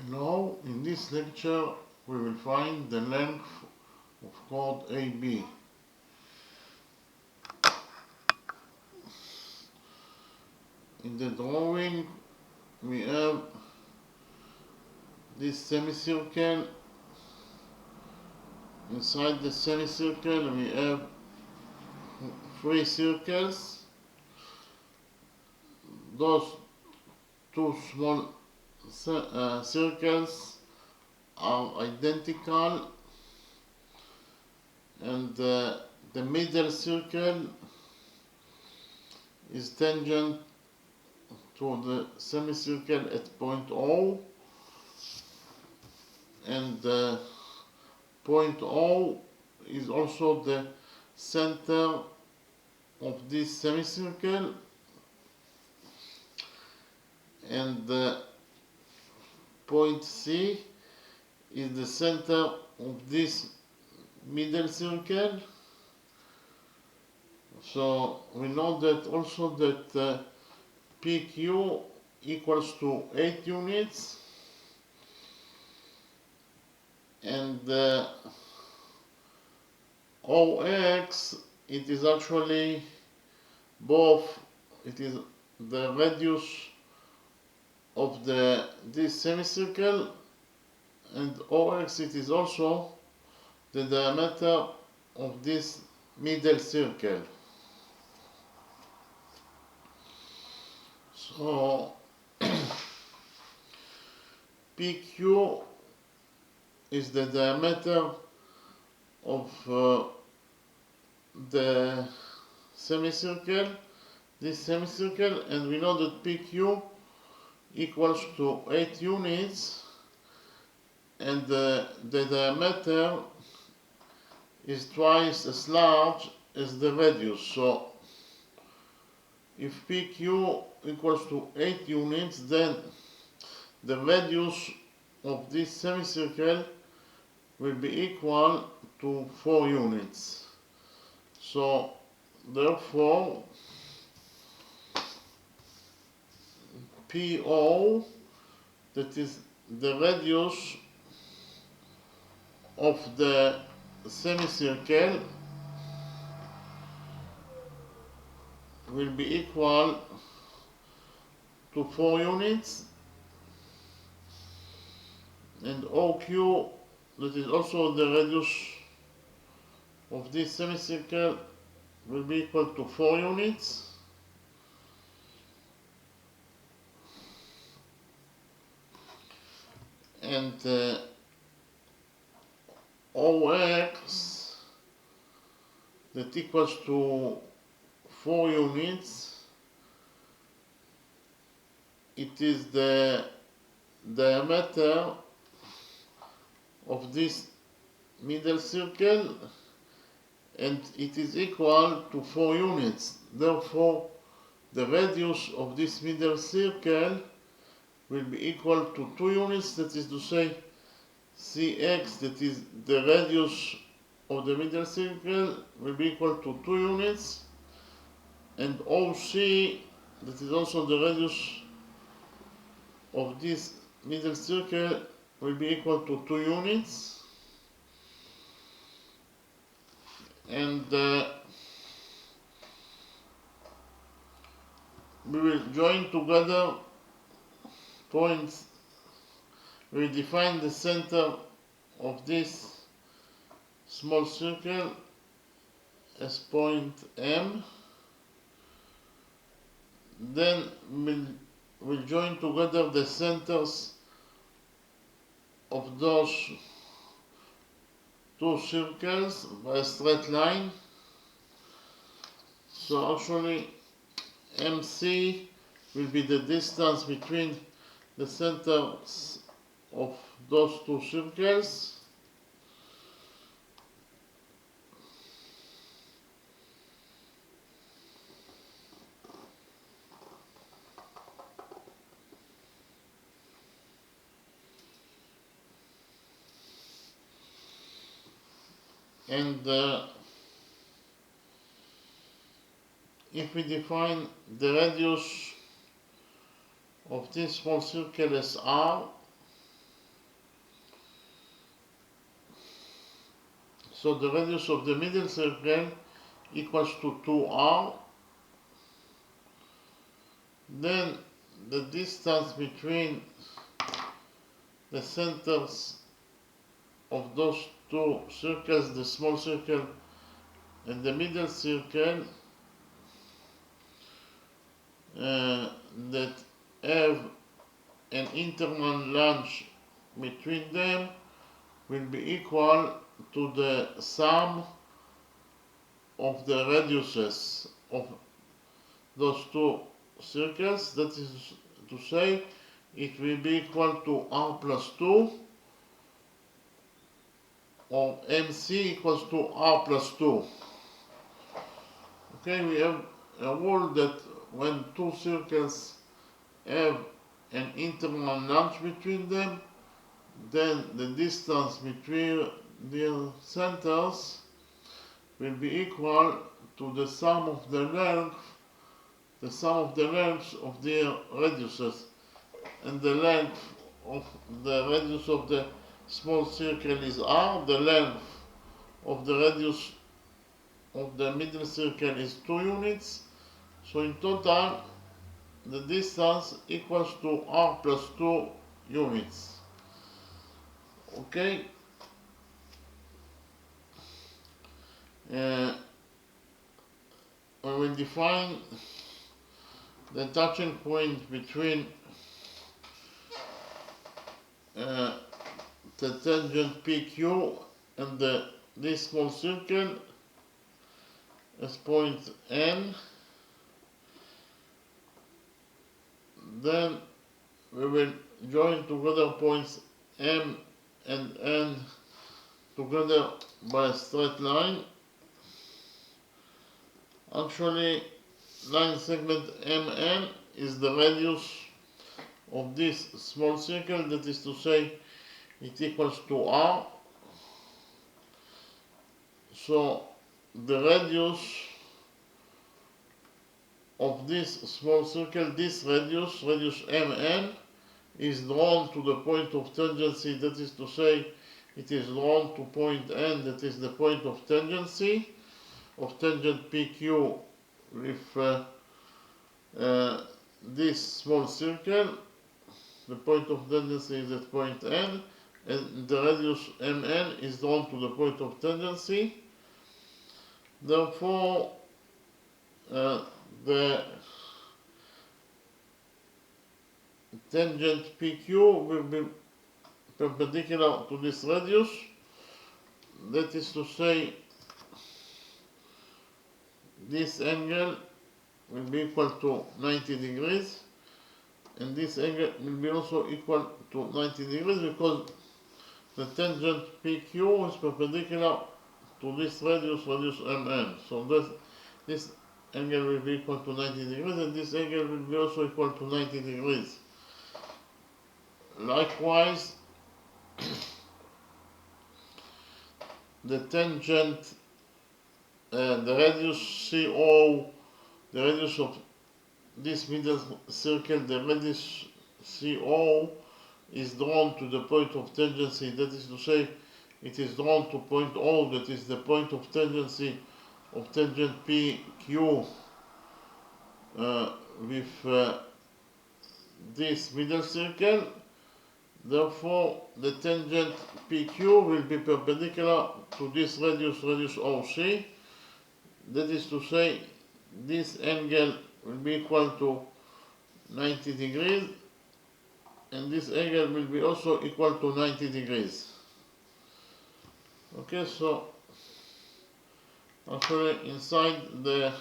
Now, in this lecture, we will find the length of chord AB. In the drawing, we have this semicircle. Inside the semicircle, we have three circles. Those two small circles are identical, and the middle circle is tangent to the semicircle at point O, and point O is also the center of this semicircle, and point C is the center of this middle circle. So we know that also that PQ equals to 8 units, and OX, it is actually both, it is the radius of this semicircle, and OX, it is also the diameter of this middle circle. So PQ is the diameter of the semicircle, this semicircle, and we know that PQ equals to 8 units, and the diameter is twice as large as the radius. So if PQ equals to 8 units, then the radius of this semicircle will be equal to 4 units. So therefore PO, that is the radius of the semicircle, will be equal to 4 units, and OQ, that is also the radius of this semicircle, will be equal to 4 units. And OX, that equals to 4 units, it is the diameter of this middle circle, and it is equal to 4 units. Therefore, the radius of this middle circle will be equal to 2 units, that is to say CX, that is the radius of the middle circle, will be equal to 2 units, and OC, that is also the radius of this middle circle, will be equal to 2 units. And we will join together points. We will define the center of this small circle as point M. Then we'll join together the centers of those two circles by a straight line. So actually MC will be the distance between the centers of those two circles. And if we define the radius of this small circle as R, So the radius of the middle circle equals to 2r. Then the distance between the centers of those two circles, the small circle and the middle circle, that have an internal length between them, will be equal to the sum of the radiuses of those two circles. That is to say, it will be equal to r plus 2, or mc equals to r plus 2. Okay, we have a rule that when two circles have an internal length between them, then the distance between their centers will be equal to the sum of the lengths of their radiuses. And the length of the radius of the small circle is r, the length of the radius of the middle circle is 2 units. So in total, the distance equals to r plus 2 units. Okay? We will define the touching point between the tangent PQ and this small circle as point N. Then we will join together points M and N together by a straight line. Actually, line segment MN is the radius of this small circle, that is to say, it equals to r. So the radius of this small circle, this radius mn, is drawn to the point of tangency, that is to say, it is drawn to point N, that is the point of tangency, of tangent PQ with this small circle. The point of tangency is at point N, and the radius mn is drawn to the point of tangency. Therefore, the tangent PQ will be perpendicular to this radius. That is to say, this angle will be equal to 90 degrees, and this angle will be also equal to 90 degrees because the tangent PQ is perpendicular to this radius mn. So this angle will be equal to 90 degrees, and this angle will be also equal to 90 degrees. Likewise, the tangent, the radius CO, the radius of this middle circle, the radius CO is drawn to the point of tangency, that is to say, it is drawn to point O, that is the point of tangency of tangent PQ with this middle circle. Therefore, the tangent PQ will be perpendicular to this radius OC. That is to say, this angle will be equal to 90 degrees, and this angle will be also equal to 90 degrees. Okay, so actually inside the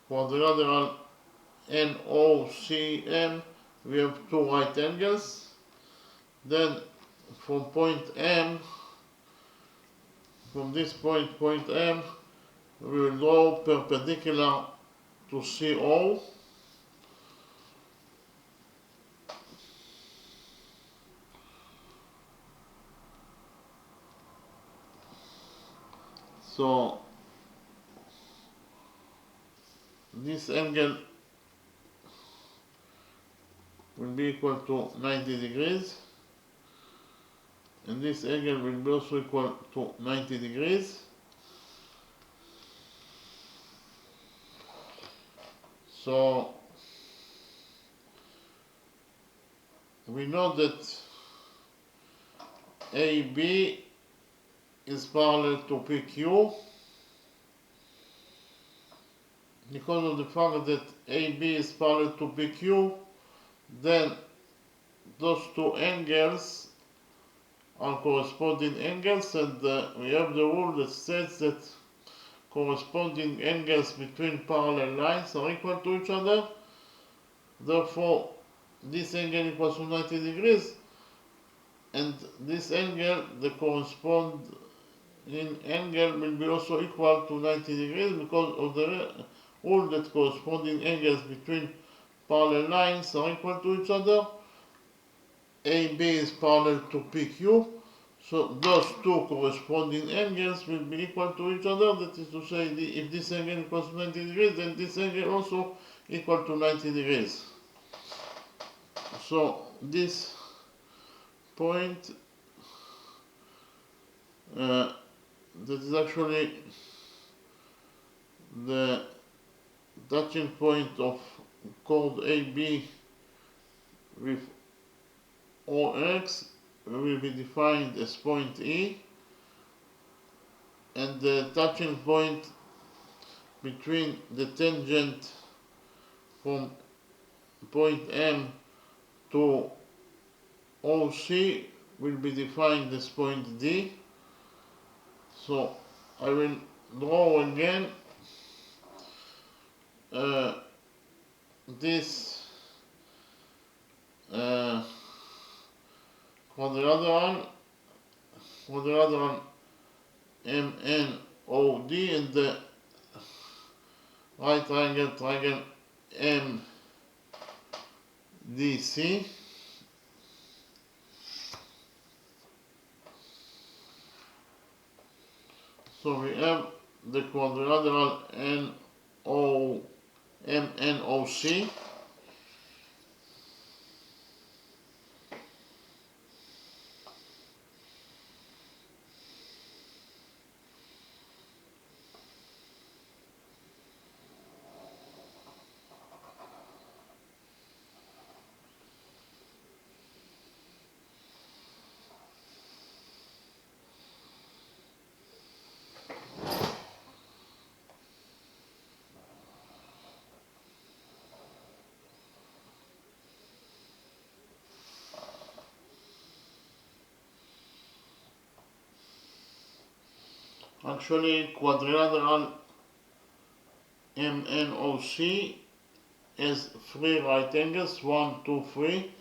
quadrilateral NOCM we have two right angles. Then from point M, from this point M, we will draw perpendicular to CO. So this angle will be equal to 90 degrees, and this angle will be also equal to 90 degrees. So we know that AB is parallel to PQ because of the fact that AB is parallel to PQ. Then those two angles are corresponding angles, and we have the rule that states that corresponding angles between parallel lines are equal to each other. Therefore, this angle equals to 90 degrees, and this angle, the corresponding angle, will be also equal to 90 degrees because of the rule that corresponding angles between parallel lines are equal to each other. AB is parallel to PQ, so those two corresponding angles will be equal to each other. That is to say, if this angle equals to 90 degrees, then this angle also equal to 90 degrees. So this point that is actually the touching point of chord AB with OX will be defined as point E, and the touching point between the tangent from point M to OC will be defined as point D. So I will draw again this quadrilateral MNOD and the right triangle MDC. So we have the quadrilateral MNOC. Actually, quadrilateral MNOC has three right angles, 1, 2, 3.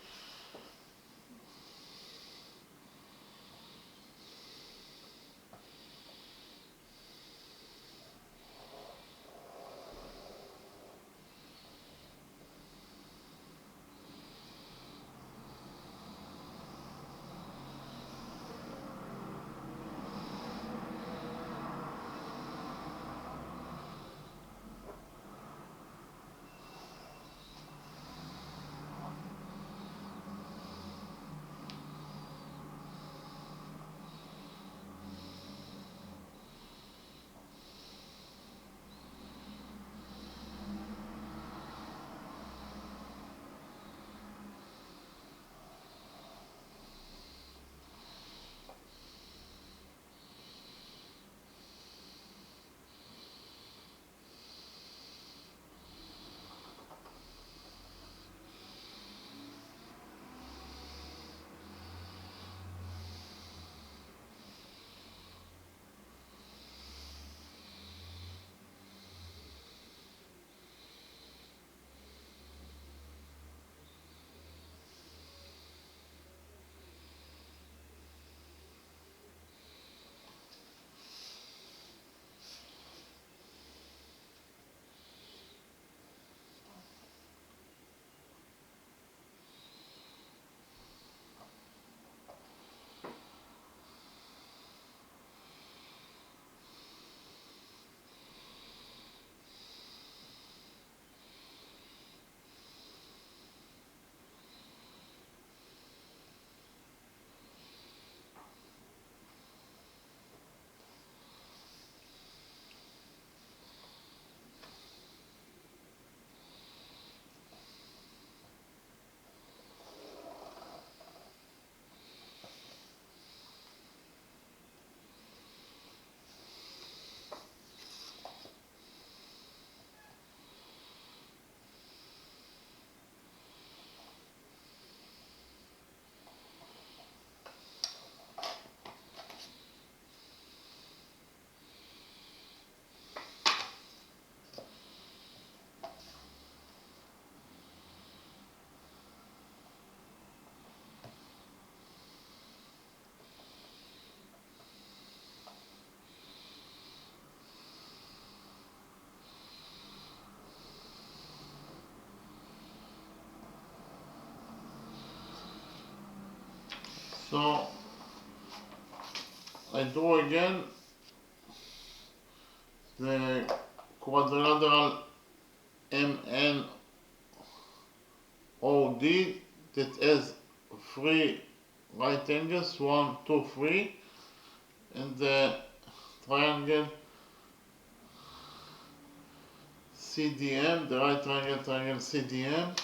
So I draw again the quadrilateral MNOD that has three right angles, 1, 2, 3, and the triangle CDM, the right triangle CDM.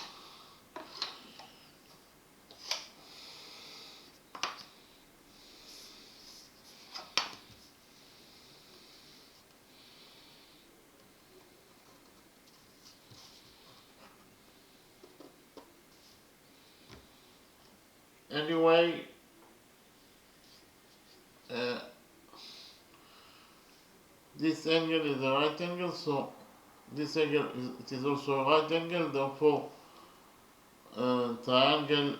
Anyway, this angle is a right angle, so this angle is also a right angle, therefore triangle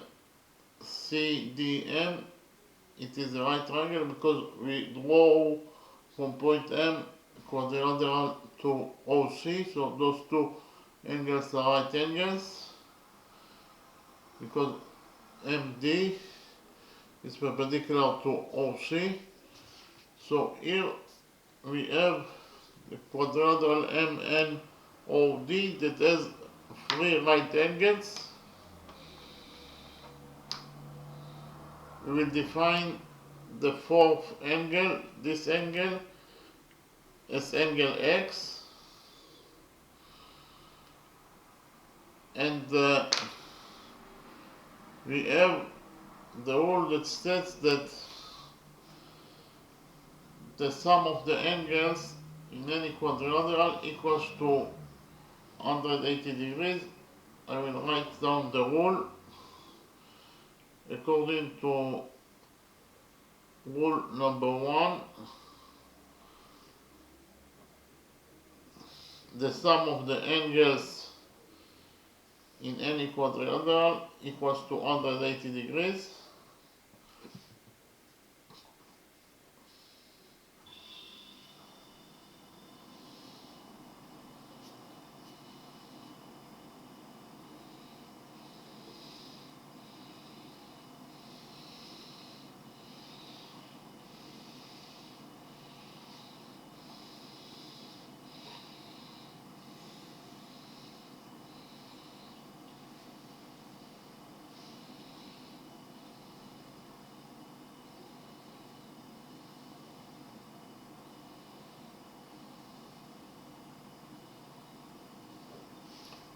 CDM, it is a right triangle because we draw from point M quadrilateral to OC, so those two angles are right angles because MD is perpendicular to OC. So here we have the quadrilateral MNOD that has three right angles. We will define the fourth angle, this angle, as angle X, and we have the rule that states that the sum of the angles in any quadrilateral equals to 180 degrees. I will write down the rule. According to rule number 1, the sum of the angles in any quadrilateral equals to 180 degrees.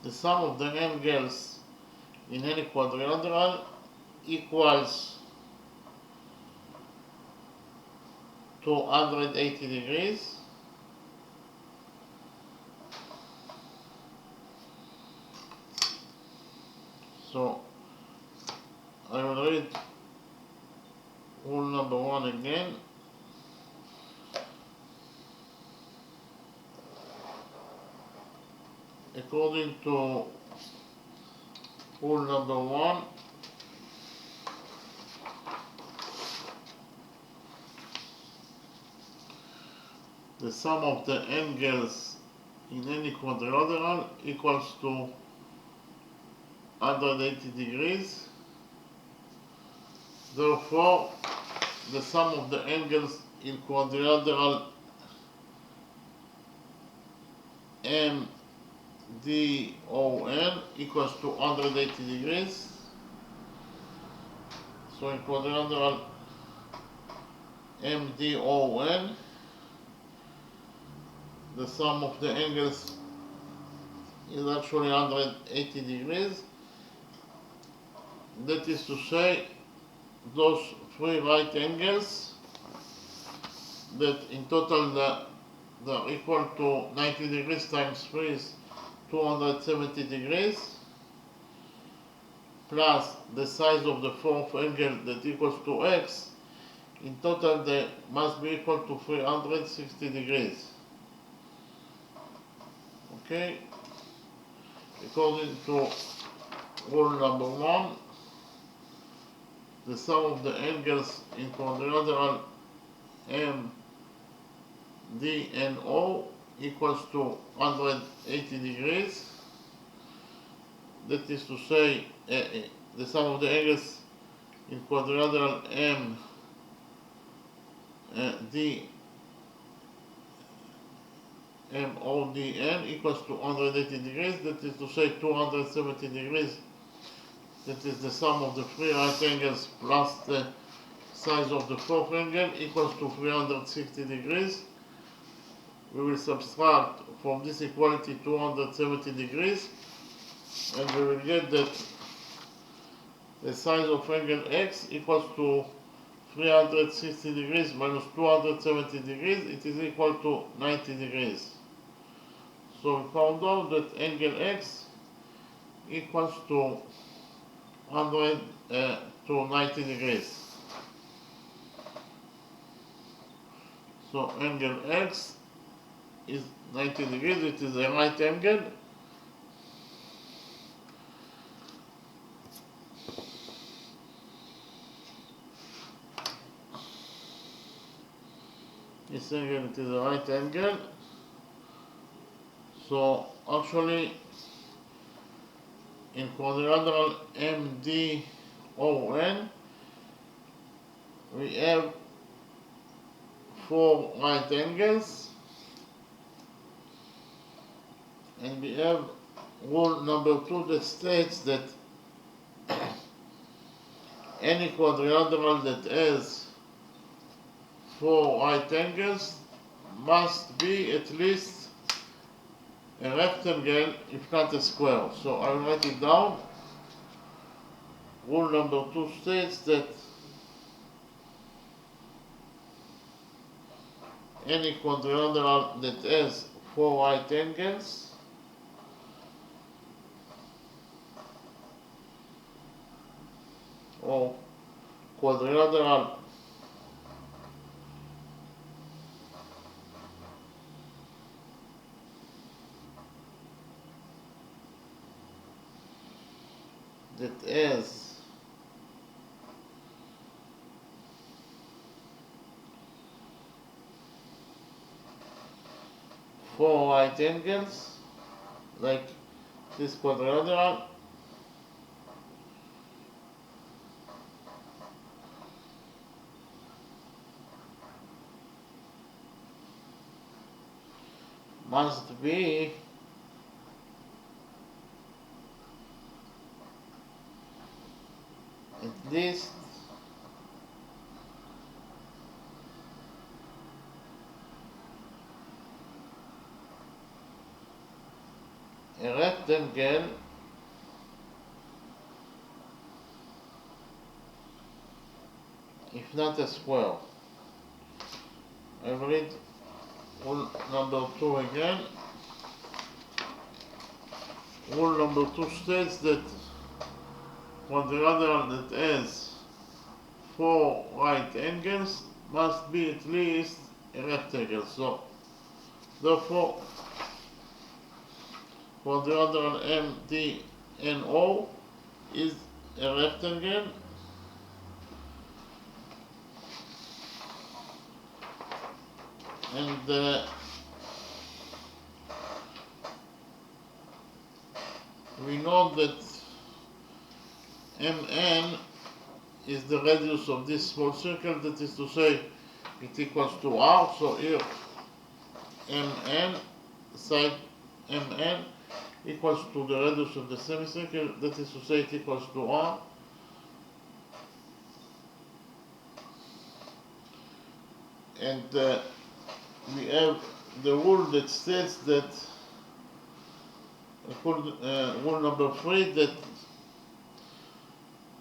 The sum of the angles in any quadrilateral equals to 180 degrees. So I will read rule number 1 again. According to rule number 1, the sum of the angles in any quadrilateral equals to 180 degrees. Therefore, the sum of the angles in quadrilateral MDON equals to 180 degrees. So in quadrilateral MDON, the sum of the angles is actually 180 degrees. That is to say, those three right angles that in total they're equal to 90 degrees times 3 is 270 degrees, plus the size of the fourth angle that equals to x, in total they must be equal to 360 degrees. Okay, according to rule number 1, the sum of the angles in quadrilateral M, D, and O equals to 180 degrees. That is to say, the sum of the angles in quadrilateral MODN equals to 180 degrees, that is to say 270 degrees. That is the sum of the three right angles plus the size of the fourth angle equals to 360 degrees. We will subtract from this equality 270 degrees, and we will get that the size of angle X equals to 360 degrees minus 270 degrees, it is equal to 90 degrees. So we found out that angle X equals to 90 degrees. So angle X is 90 degrees, it is a right angle. This angle, it is a right angle. So actually in quadrilateral MDON we have four right angles, and we have rule number 2 that states that any quadrilateral that has four right angles must be at least a rectangle, if not a square. So I'll write it down. Rule number 2 states that any quadrilateral that has four right angles or quadrilateral that has four right angles, like this quadrilateral, must be at least a rectangle if not a square. I will read rule number 2 again. Rule number 2 states that quadrilateral that has four right angles must be at least a rectangle. So therefore quadrilateral MDNO is a rectangle, and we know that MN is the radius of this small circle, that is to say it equals to R. So here MN, side MN equals to the radius of the semicircle, that is to say it equals to R. And we have the rule that states that, rule number 3, that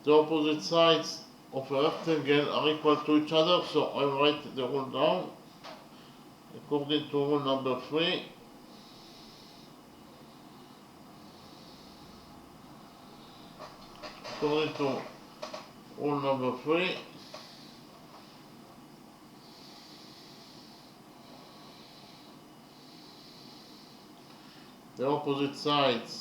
the opposite sides of a rectangle are equal to each other. So I write the rule down. According to rule number 3, according to rule number 3, the opposite sides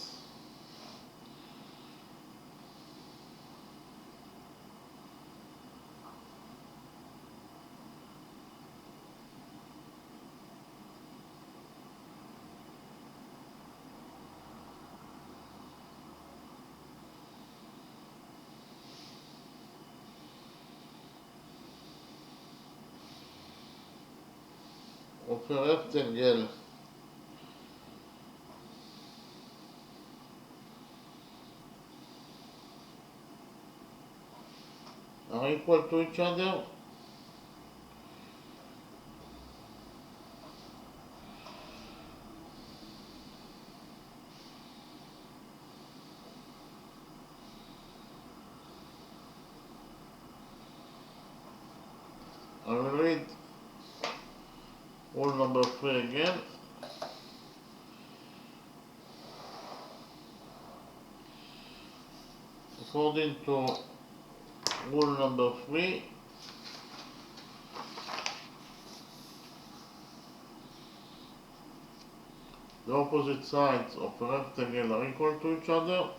of a rectangle are equal to each other, I will read rule number 3 again. According to rule number 3, the opposite sides of a rectangle are equal to each other.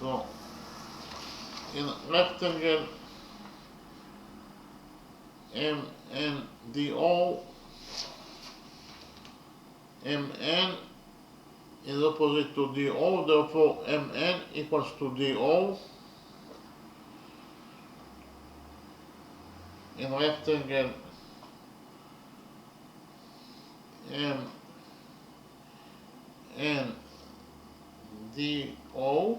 So, in rectangle MNDO, MN is opposite to DO, therefore MN equals to DO. In rectangle MNDO,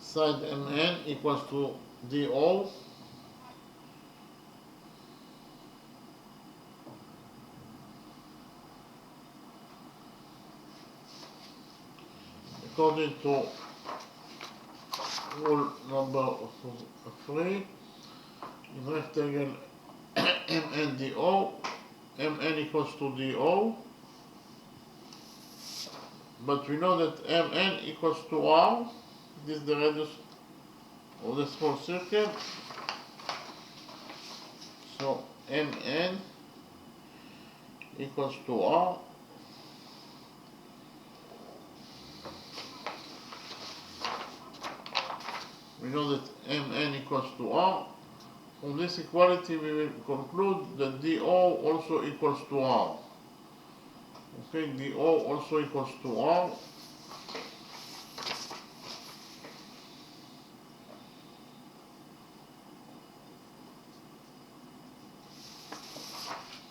side MN equals to DO. According to rule number 3, in rectangle MNDO, MN equals to DO, but we know that MN equals to R. This is the radius of the small circle. So MN equals to R. We know that MN equals to R. From this equality we will conclude that DO also equals to R. Okay, DO also equals to R.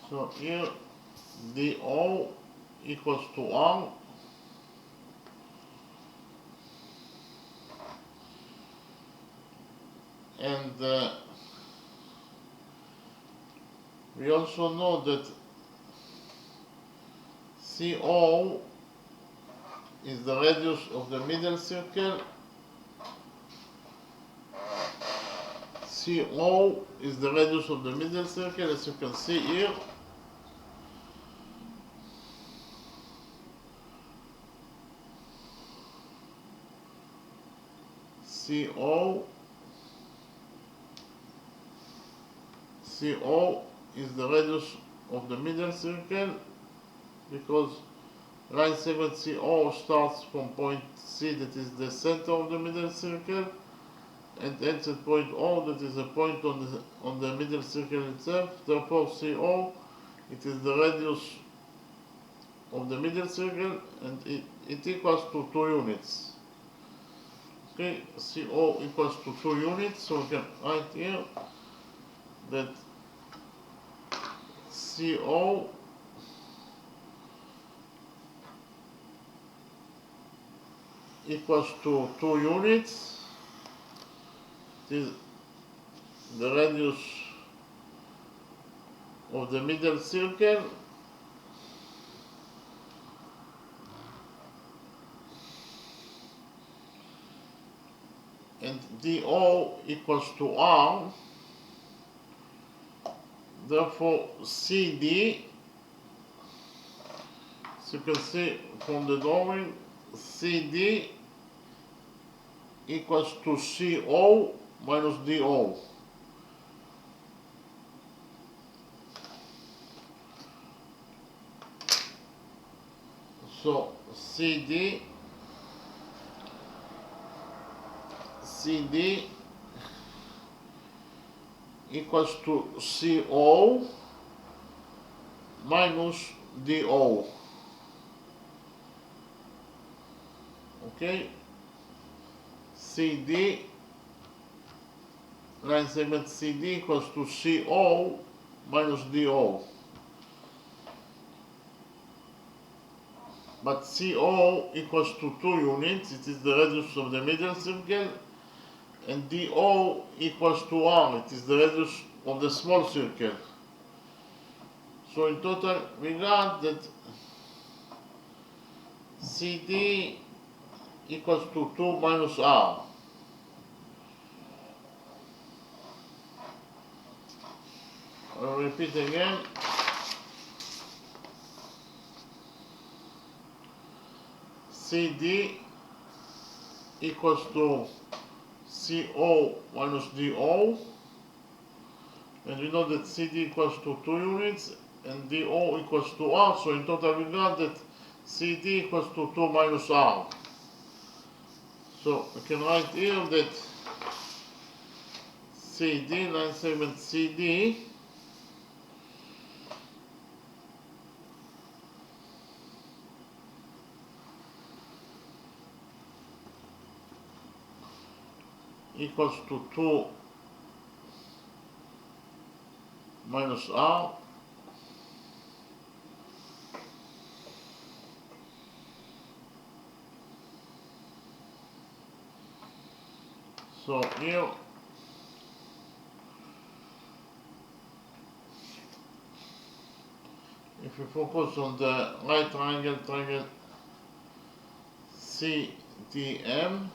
So here DO equals to R. And we also know that CO is the radius of the middle circle. CO is the radius of the middle circle, as you can see here. CO is the radius of the middle circle, because line segment CO starts from point C, that is the center of the middle circle, and ends at point O, that is a point on the middle circle itself. Therefore CO, it is the radius of the middle circle, and it equals to 2 units. Okay, CO equals to 2 units, so we can write here that CO equals to 2 units. It is the radius of the middle circle, and DO equals to R. Therefore CD, as you can see from the drawing, CD equals to CO minus DO. So CD equals to CO minus DO. Okay, CD, line segment CD equals to CO minus DO. But CO equals to 2 units, it is the radius of the middle circle, and DO equals to R, it is the radius of the small circle. So in total we got that CD equals to 2 minus R. I'll repeat again. CD equals to CO minus DO, and we know that CD equals to 2 units and DO equals to R, so in total we got that CD equals to 2 minus R. So we can write here that CD, line segment CD, equals to 2 minus R. So here if we focus on the right triangle CDM,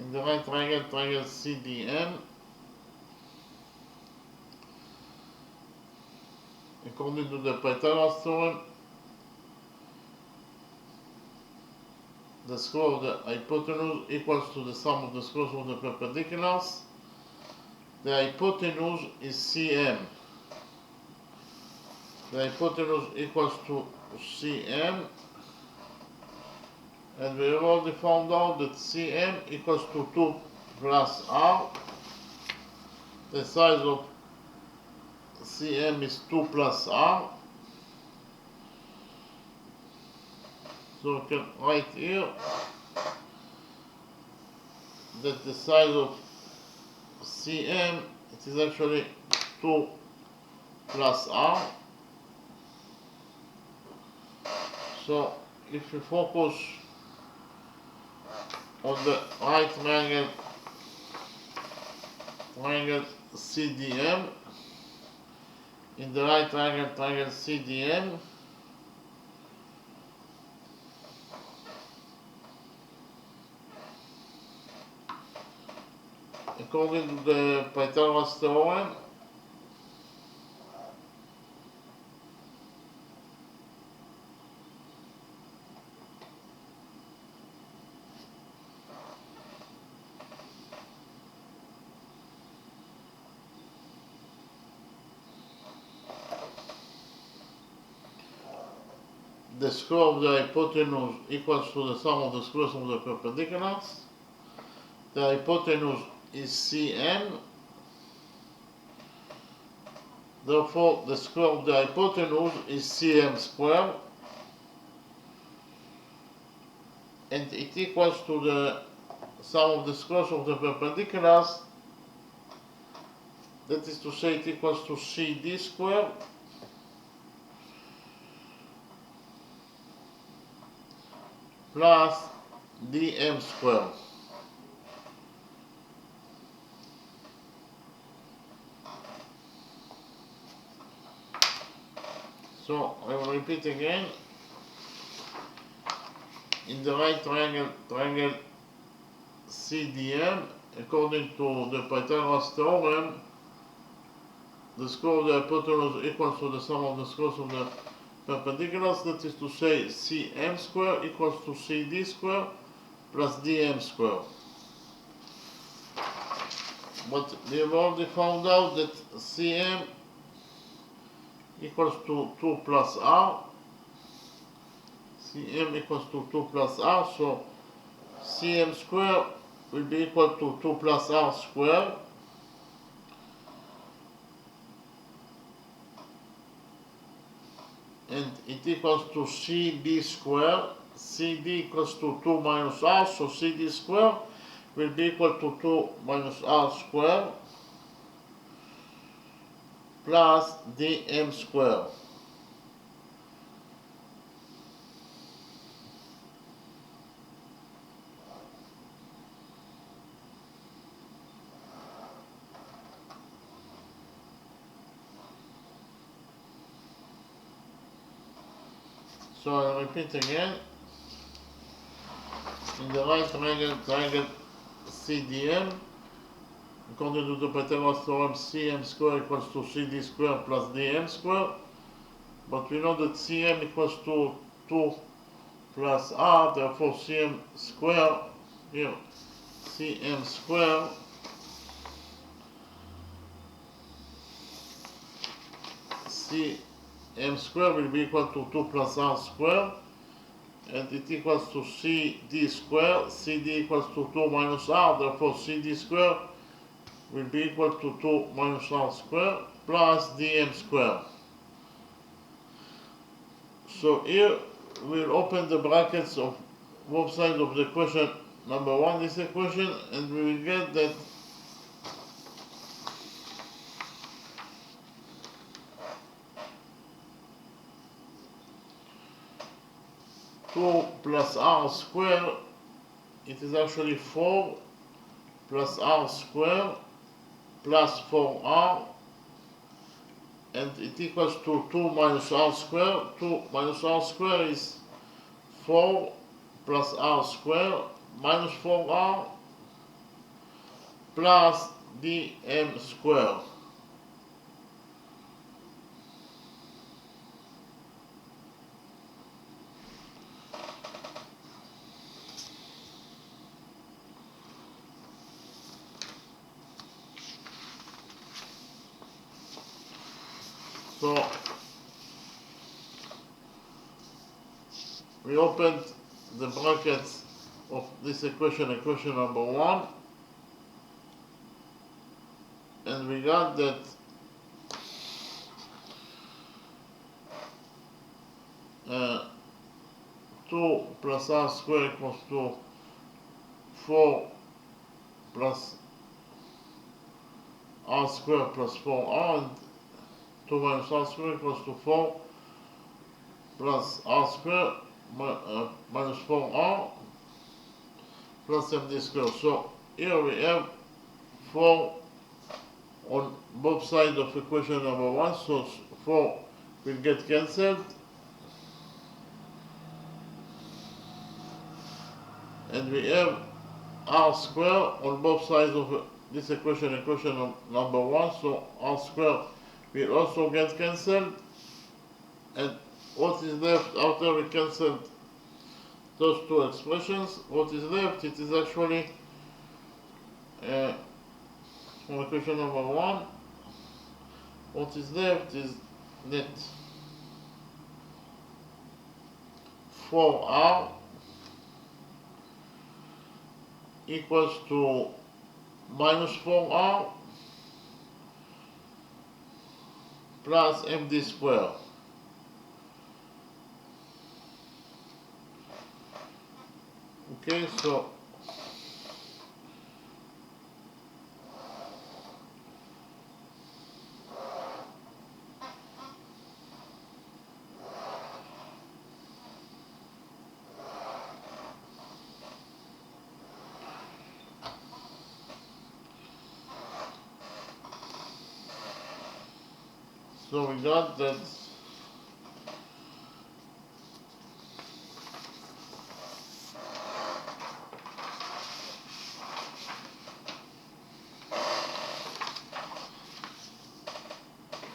in the right triangle CDM, according to the Pythagoras theorem, the square of the hypotenuse equals to the sum of the squares of the perpendiculars. The hypotenuse is CM. The hypotenuse equals to CM, and we have already found out that CM equals to 2 plus R. The size of CM is 2 plus R. So we can write here that the size of CM, it is actually 2 plus R. So if we focus on the right triangle CDM, in the right triangle CDM, according to the Pythagoras theorem, the square of the hypotenuse equals to the sum of the squares of the perpendiculars. The hypotenuse is CM. Therefore, the square of the hypotenuse is CM squared, and it equals to the sum of the squares of the perpendiculars. That is to say, it equals to CD squared plus dm squared. So I will repeat again. In the right triangle CDM, according to the Pythagoras theorem, the square of the hypotenuse equals to the sum of the squares of the perpendiculars. That is to say, CM square equals to CD square plus DM square. But we have already found out that CM equals to 2 plus R. Cm equals to 2 plus r, so Cm squared will be equal to 2 plus r squared, and it equals to Cd squared. Cd equals to 2 minus r, so Cd squared will be equal to 2 minus r squared plus dm squared. So I'll repeat again. In the right triangle CDM, according to the Pythagoras theorem, Cm squared equals to Cd squared plus dm squared. But we know that Cm equals to 2 plus r, therefore Cm squared, here, Cm squared Cm squared will be equal to 2 plus r squared, and it equals to Cd squared. Cd equals to 2 minus r, therefore Cd squared will be equal to 2 minus r squared plus dm squared. So here we'll open the brackets of both sides of the equation number 1, this equation, and we will get that two plus r squared, it is actually 4 plus r squared plus 4r, and it equals to 2 minus r squared. 2 minus r squared is 4 plus r squared minus 4r plus dm squared. So we opened the brackets of this equation, equation number 1, and we got that uh, 2 plus r squared equals to 4 plus r squared plus 4r, and 2 minus r squared equals to 4 plus r squared minus 4r plus md squared. So here we have 4 on both sides of equation number 1, so 4 will get cancelled, and we have r squared on both sides of this equation, equation number 1, so r squared will also get cancelled, and what is left after we cancelled those two expressions, what is left, it is actually from equation number 1, what is left is that 4r equals to minus 4r plus md squared. Okay, so we got that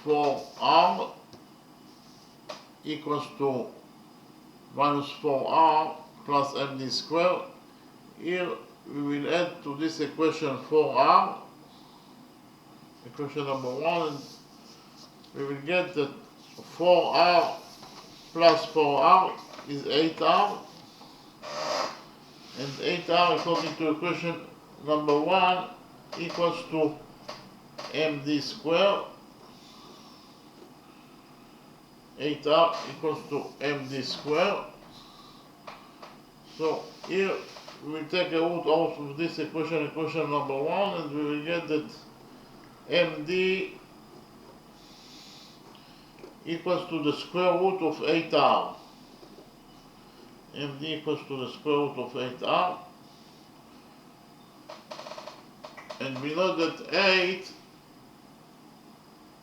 4r equals to minus 4r plus md squared. Here we will add to this equation 4r, equation number 1, and we will get that 4r plus 4r is 8r, and 8r according to equation number 1 equals to md square. 8r equals to md square. So here we will take a root out of this equation, equation number 1, and we will get that md equals to the square root of 8r. md equals to the square root of 8r. And we know that 8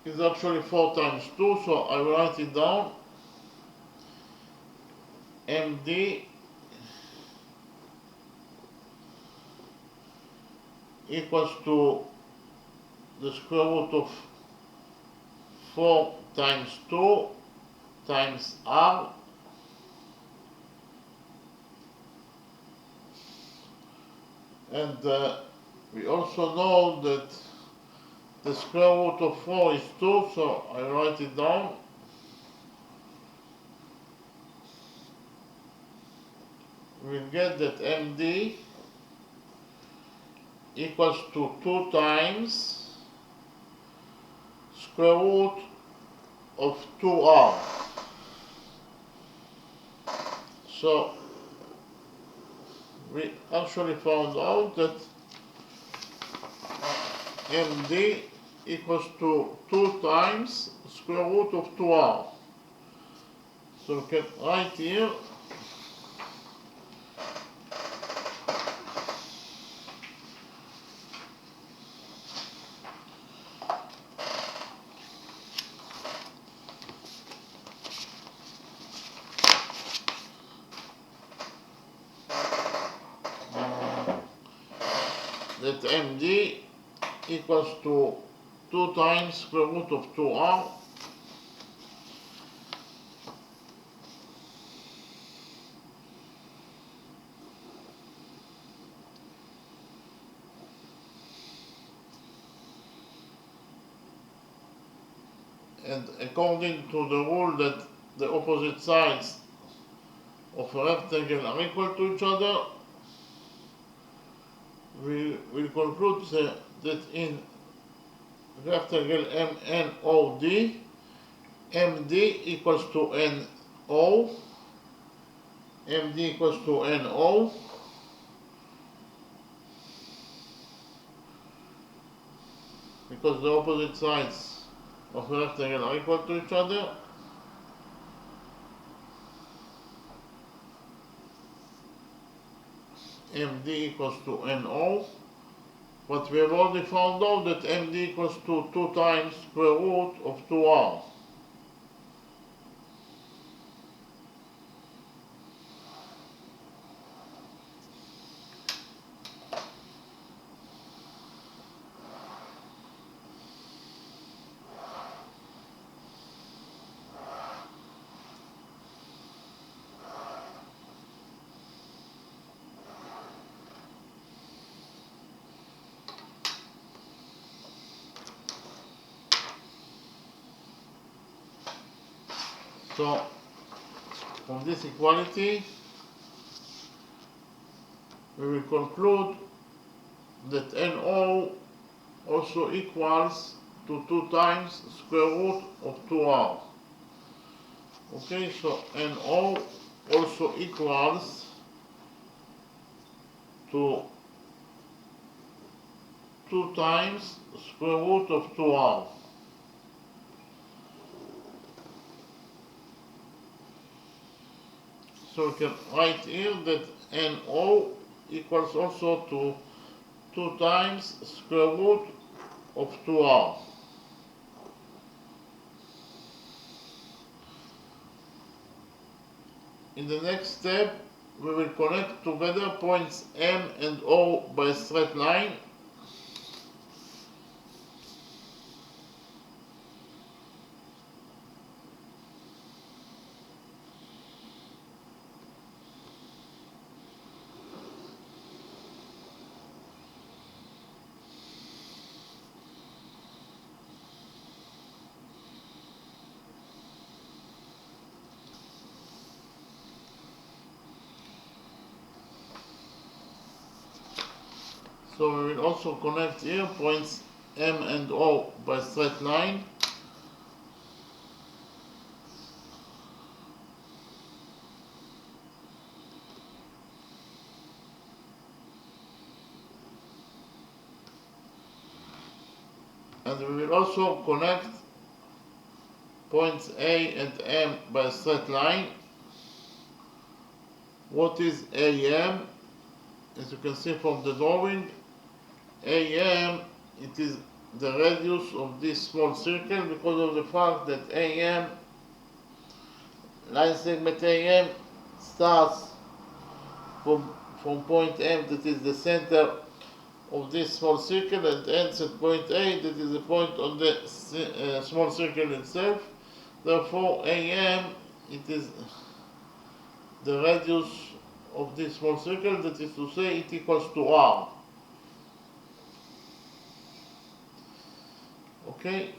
is actually 4 times 2, so I will write it down. md equals to the square root of 4 times 2 times r, and we also know that the square root of 4 is 2, so I write it down. We'll get that md equals to 2 times square root of 2r. So we actually found out that md equals to 2 times square root of 2r. So we can write here that md equals to 2 times square root of 2r and according to the rule that the opposite sides of a rectangle are equal to each other, we will conclude that in rectangle MNOD, MD equals to NO, MD equals to NO, because the opposite sides of a rectangle are equal to each other. MD equals to NO, but we have already found out that MD equals to 2 times square root of 2r. So, from this equality, we will conclude that NO also equals to 2 times square root of 2r. Okay, so NO also equals to 2 times square root of 2r. So we can write here that NO equals also to 2 times square root of 2r. In the next step, we will connect together points M and O by a straight line. So we will also connect here points M and O by straight line. And we will also connect points A and M by a straight line. What is AM? As you can see from the drawing, AM, it is the radius of this small circle because of the fact that AM, line segment AM, starts from point M, that is the center of this small circle, and ends at point A, that is the point on the small circle itself. Therefore, AM, it is the radius of this small circle, that is to say, it equals to R. Okay?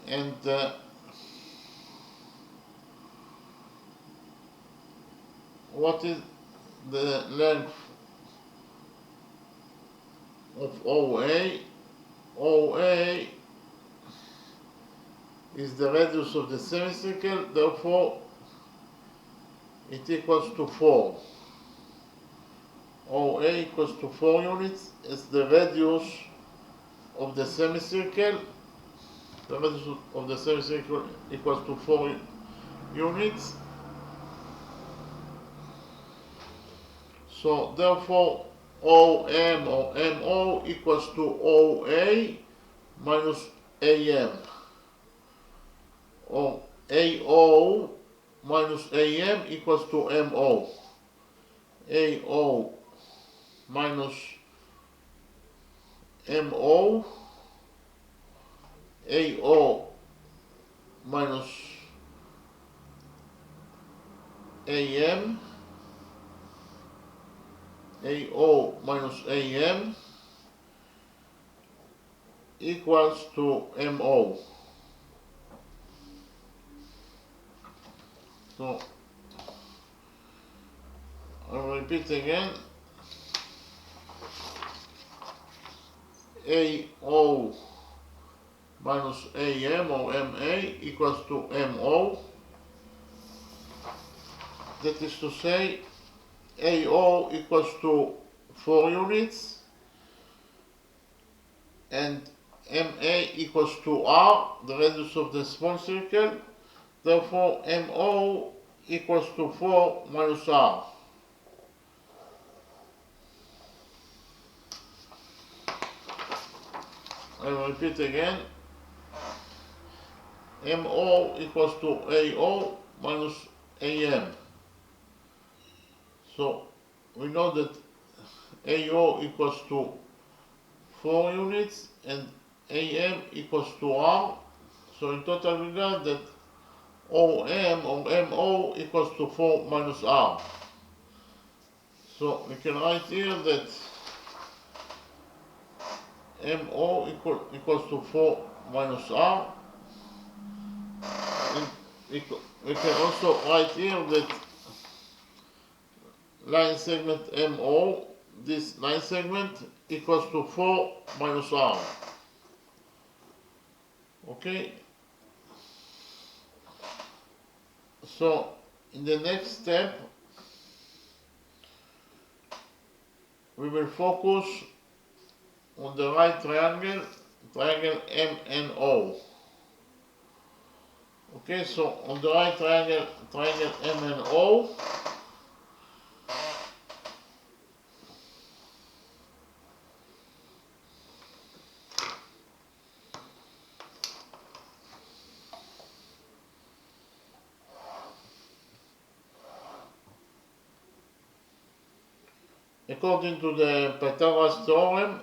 And what is the length of OA? OA is the radius of the semicircle, therefore it equals to 4. OA equals to 4 units is the radius of the semicircle. The radius of the semicircle equals to 4 units. So therefore OM or MO equals to OA minus AM, or AO minus AM equals to MO. AO minus MO, AO minus AM, AO minus AM equals to MO. So I'll repeat again. AO minus AM or MA equals to MO. That is to say, AO equals to 4 units and MA equals to R, the radius of the small circle. Therefore, MO equals to 4 minus R. I will repeat again. MO equals to AO minus AM. So we know that AO equals to 4 units and AM equals to R. So in total we got that OM or MO equals to 4 minus R. So we can write here that MO equals to 4 minus R. And we can also write here that line segment MO, this line segment, equals to 4 minus R. Okay? So in the next step, we will focus on the right triangle, triangle MNO. Okay, so on the right triangle, triangle MNO, according to the Pythagoras theorem,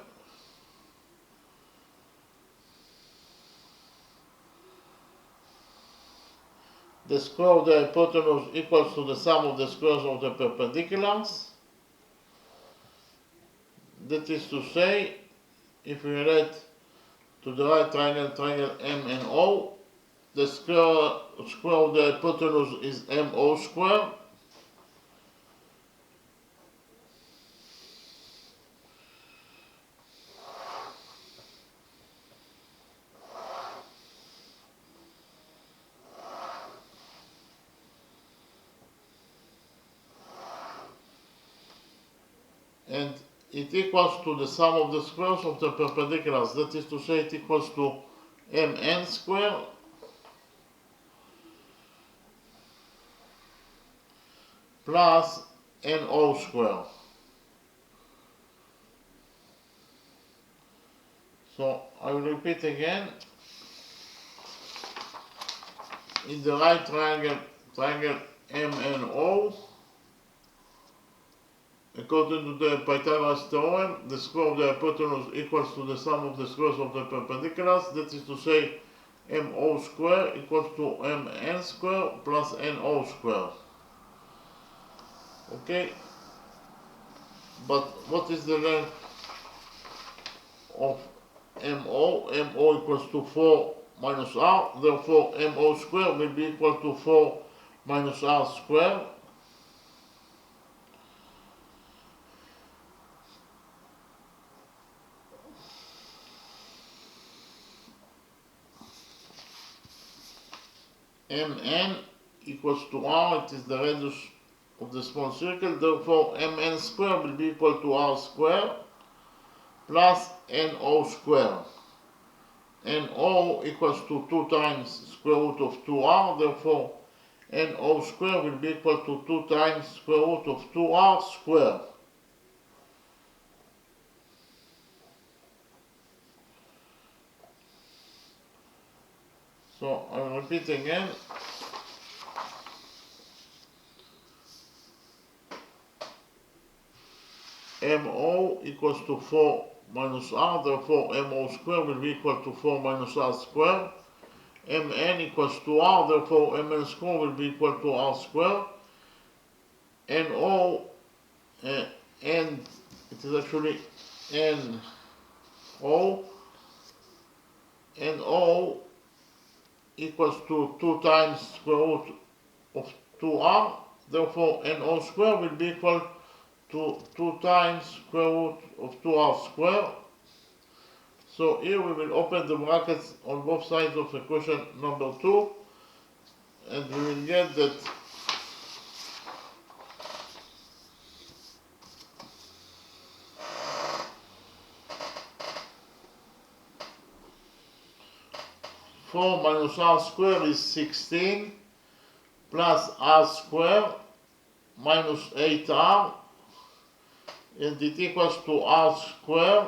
the square of the hypotenuse equals to the sum of the squares of the perpendiculars. That is to say, if we relate to the right triangle, triangle MNO, the square of the hypotenuse is MO square. and it equals to the sum of the squares of the perpendiculars. That is to say, it equals to mn square plus no square. So I will repeat again. In the right triangle MNO, according to the Pythagoras theorem, the square of the hypotenuse equals to the sum of the squares of the perpendiculars. That is to say, MO square equals to MN square plus NO square. Okay? But what is the length of MO? MO equals to 4 minus R. Therefore, MO square will be equal to 4 minus R square. Mn equals to R, it is the radius of the small circle, therefore Mn square will be equal to R square plus NO square. NO equals to 2 times square root of 2R, therefore NO square will be equal to 2 times square root of 2R square. So I will repeat again. MO equals to 4 minus R, therefore MO square will be equal to 4 minus R square. Mn equals to R, therefore Mn square will be equal to R square. NO, and it is actually NO, NO equals to 2 times square root of 2R, therefore NO square will be equal to 2 times square root of 2R square. So here we will open the brackets on both sides of equation number 2, and we will get that four minus R square is 16 plus R square minus 8R, and it equals to R square,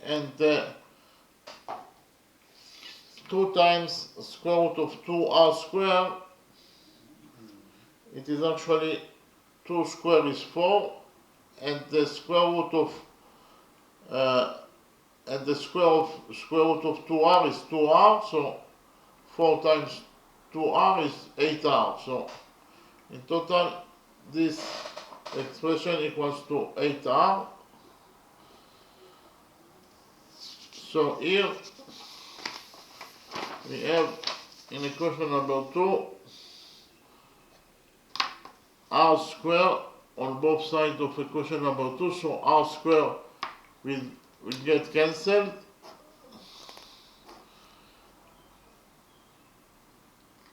and 2 times square root of 2R square, it is actually 2 square is 4, and the square root of square root of 2R is 2R, so 4 times 2R is 8R. So in total this expression equals to 8R. So here we have in equation number 2 R square on both sides of equation number 2, so R square will get cancelled,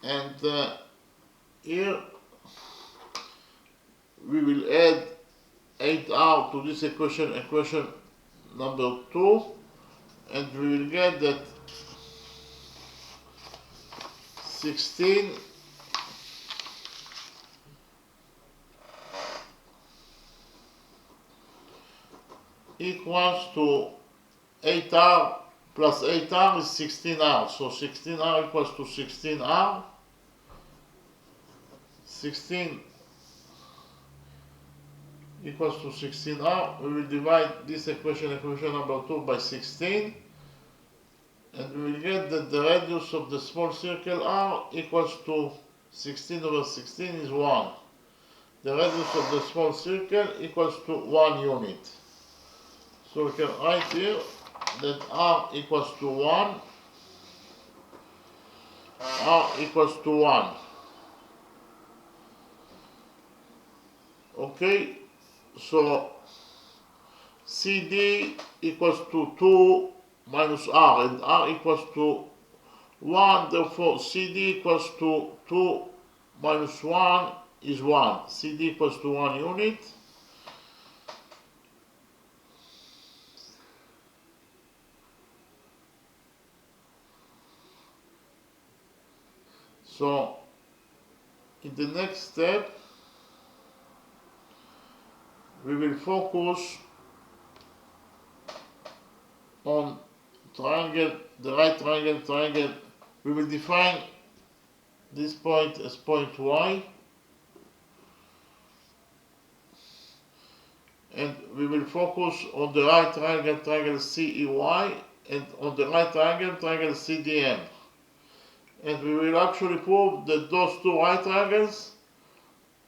and here we will add 8R to this equation number 2, and we will get that 16 equals to 8R plus 8R is 16R. So 16R equals to 16R. 16 equals to 16R. We will divide this equation number 2 by 16. And we will get that the radius of the small circle R equals to 16 over 16 is 1. The radius of the small circle equals to 1 unit. So we can write here that R equals to 1. R equals to 1. Okay, so CD equals to 2 minus R, and R equals to 1, therefore CD equals to 2 minus 1 is 1. CD equals to 1 unit. So in the next step we will focus on triangle, the right triangle. We will define this point as point Y, and we will focus on the right triangle CEY, and on the right triangle CDM. And we will actually prove that those two right triangles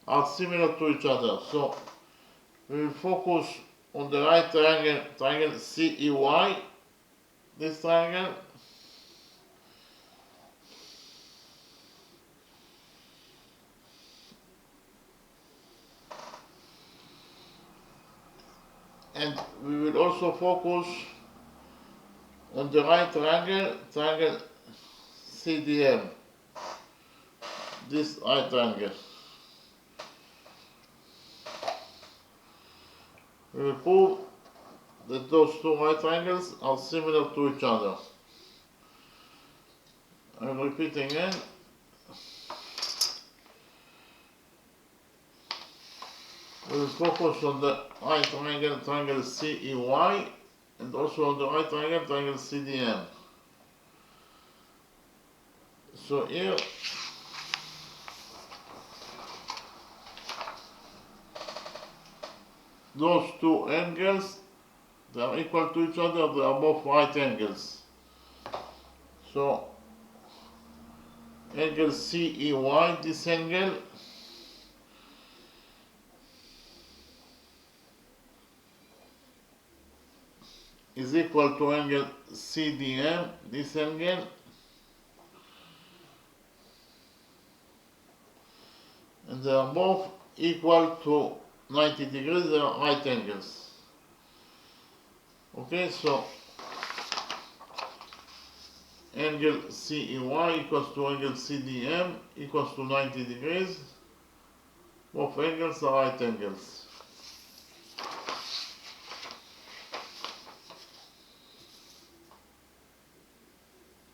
are similar to each other. So we will focus on the right triangle CEY, this triangle, and we will also focus on the right triangle CDM, this right triangle. We will prove that those two right triangles are similar to each other. I will repeat again. We will focus on the right triangle CEY, and also on the right triangle CDM. So here those two angles, they are equal to each other, they are both right angles. So angle CEY, this angle, is equal to angle CDM, this angle, and they are both equal to 90 degrees, they are right angles. Okay, so angle CEY equals to angle CDM equals to 90 degrees. Both angles are right angles.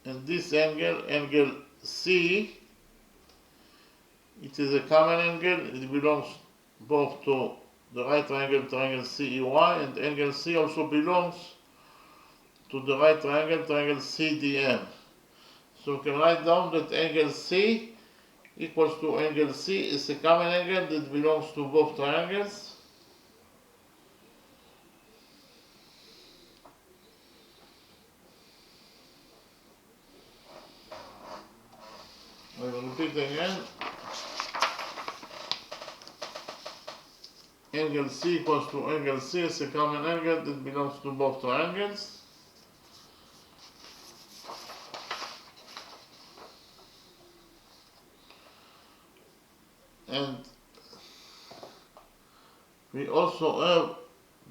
And this angle C, it is a common angle. It belongs both to the right triangle CEY, and angle C also belongs to the right triangle CDM. So we can write down that angle C equals to angle C is a common angle that belongs to both triangles. I will repeat again. Angle C equals to angle C is a common angle that belongs to both triangles. And we also have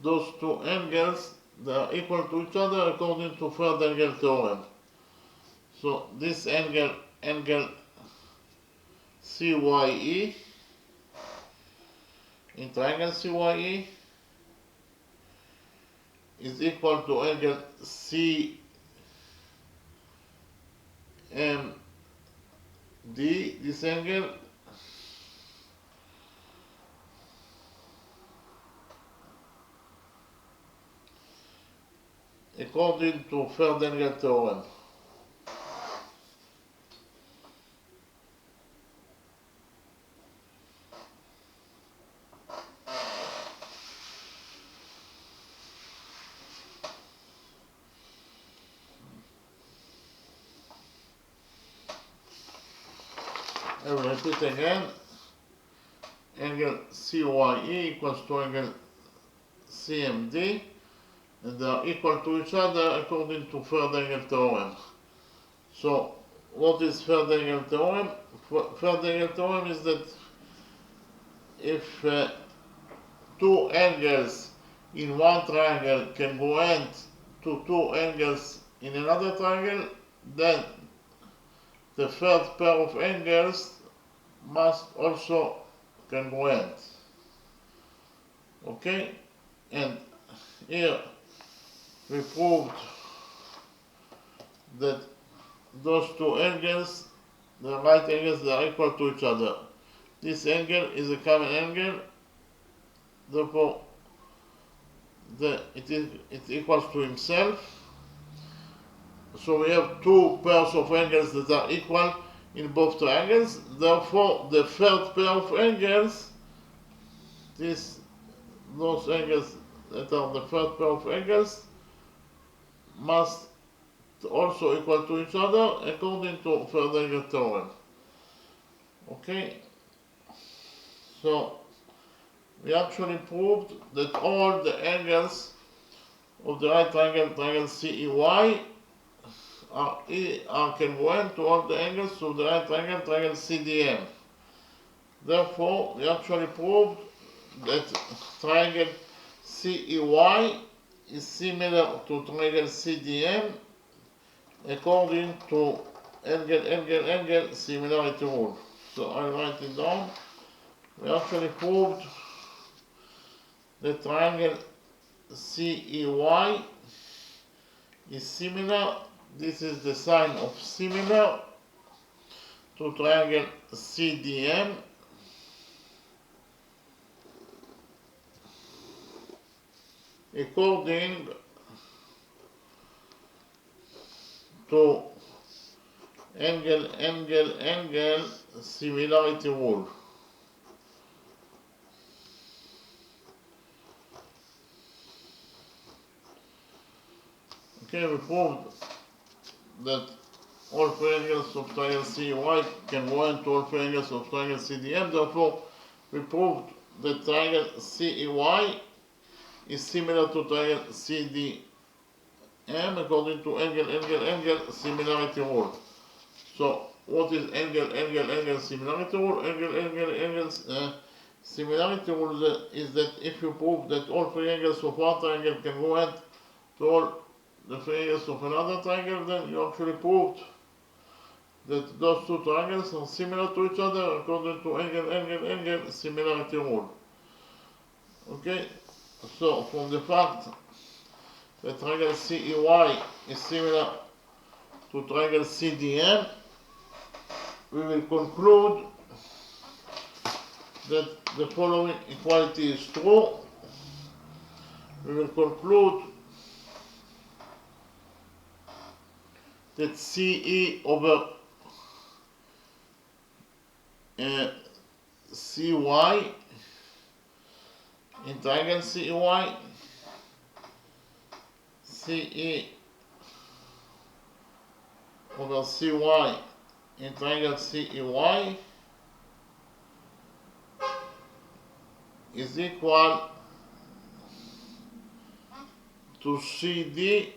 those two angles that are equal to each other according to third angle theorem. So this angle CYE, in triangle CYE, is equal to angle CMD, this angle, according to third angle theorem. I will repeat again. Angle CYE equals to angle CMD, and they are equal to each other according to third angle theorem. So what is third angle theorem? Third angle theorem is that if two angles in one triangle can congruent to two angles in another triangle, then the third pair of angles must also congruent. Okay? And here we proved that those two angles, the right angles they are equal to each other. This angle is a common angle, therefore it equals to himself. So we have two pairs of angles that are equal in both triangles. Therefore, the third pair of angles, those angles that are the third pair of angles, must also equal to each other according to third angle theorem. Okay, so we actually proved that all the angles of the right triangle, triangle CEY, are congruent to all the angles of the right triangle, triangle CDM. Therefore, we actually proved that triangle CEY is similar to triangle CDM according to angle similarity rule. So I'll write it down. We actually proved that triangle CEY is similar. This is the sign of similar to triangle CDM according to angle similarity rule. Okay, we proved that all three angles of triangle CEY can go into all three angles of triangle CDM. Therefore, we proved that triangle CEY is similar to triangle CDM according to angle similarity rule. So, what is angle similarity rule? Angle similarity rule is that if you prove that all three angles of one triangle can go into all the three angles of another triangle, then you actually proved that those two triangles are similar to each other according to angle similarity rule. Okay, so from the fact that triangle CEY is similar to triangle CDM, we will conclude that the following equality is true. We will conclude that CE over CY in triangle CEY, CE over CY in triangle CEY is equal to CD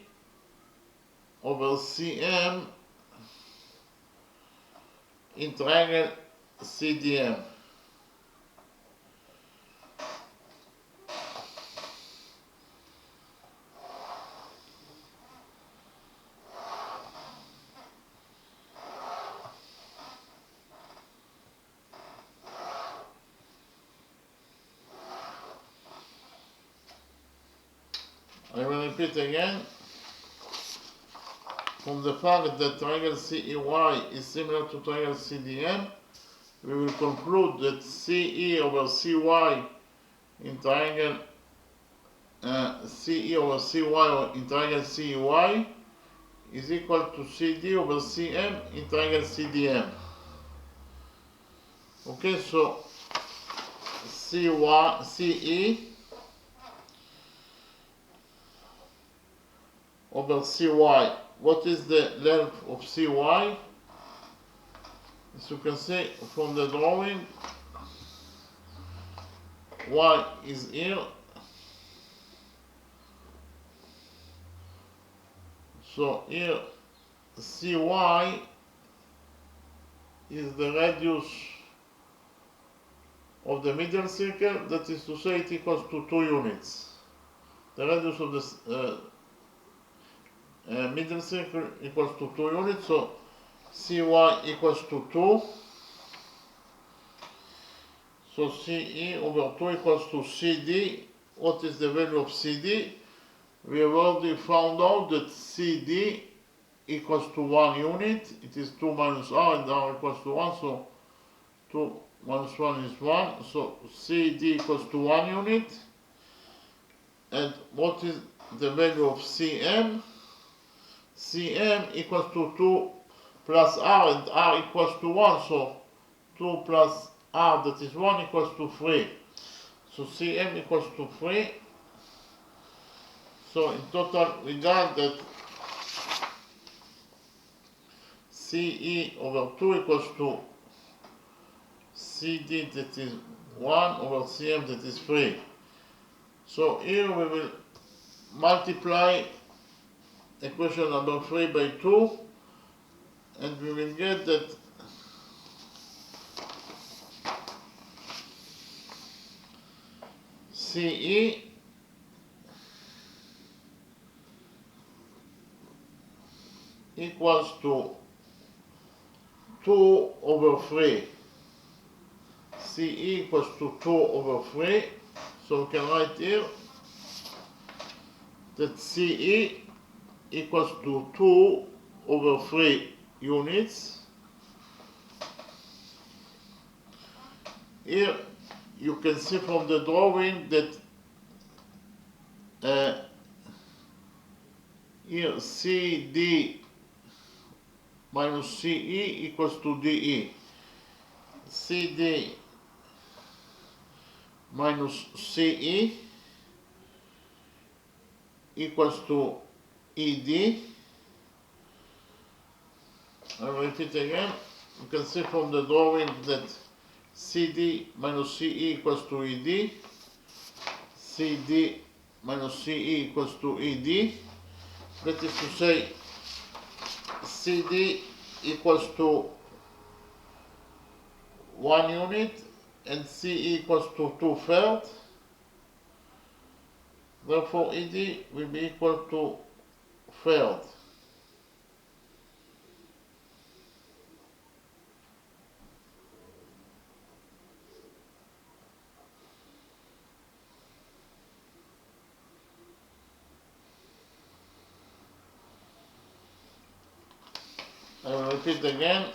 over CM in triangle CDM. I will repeat again. From the fact that triangle CEY is similar to triangle CDM, we will conclude that CE over CY in triangle CE over CY in triangle CEY is equal to CD over CM in triangle CDM. Okay, so CE over CY. What is the length of CY? As you can see from the drawing, Y is here. So here CY is the radius of the middle circle, that is to say it equals to 2 units. The radius of the middle circle equals to 2 units, so CY equals to 2. So CE over 2 equals to CD. What is the value of CD? We have already found out that CD equals to 1 unit. It is 2 minus R, and R equals to 1, so 2 minus 1 is 1. So CD equals to 1 unit. And what is the value of CM? CM equals to 2 plus R, and R equals to 1, so 2 plus R, that is 1, equals to 3. So CM equals to 3. So in total we got that CE over 2 equals to CD, that is 1, over CM, that is 3. So here we will multiply equation number 3 by 2, and we will get that CE equals to 2 over 3. CE equals to 2 over 3. So we can write here that CE equals to 2 over 3 units. Here you can see from the drawing that here CD minus CE equals to DE. CD minus CE equals to ED. I will repeat again. You can see from the drawing that CD minus CE equals to ED. CD minus CE equals to ED. That is to say, CD equals to 1 unit and CE equals to 2/3. Therefore, ED will be equal to third. I will repeat again.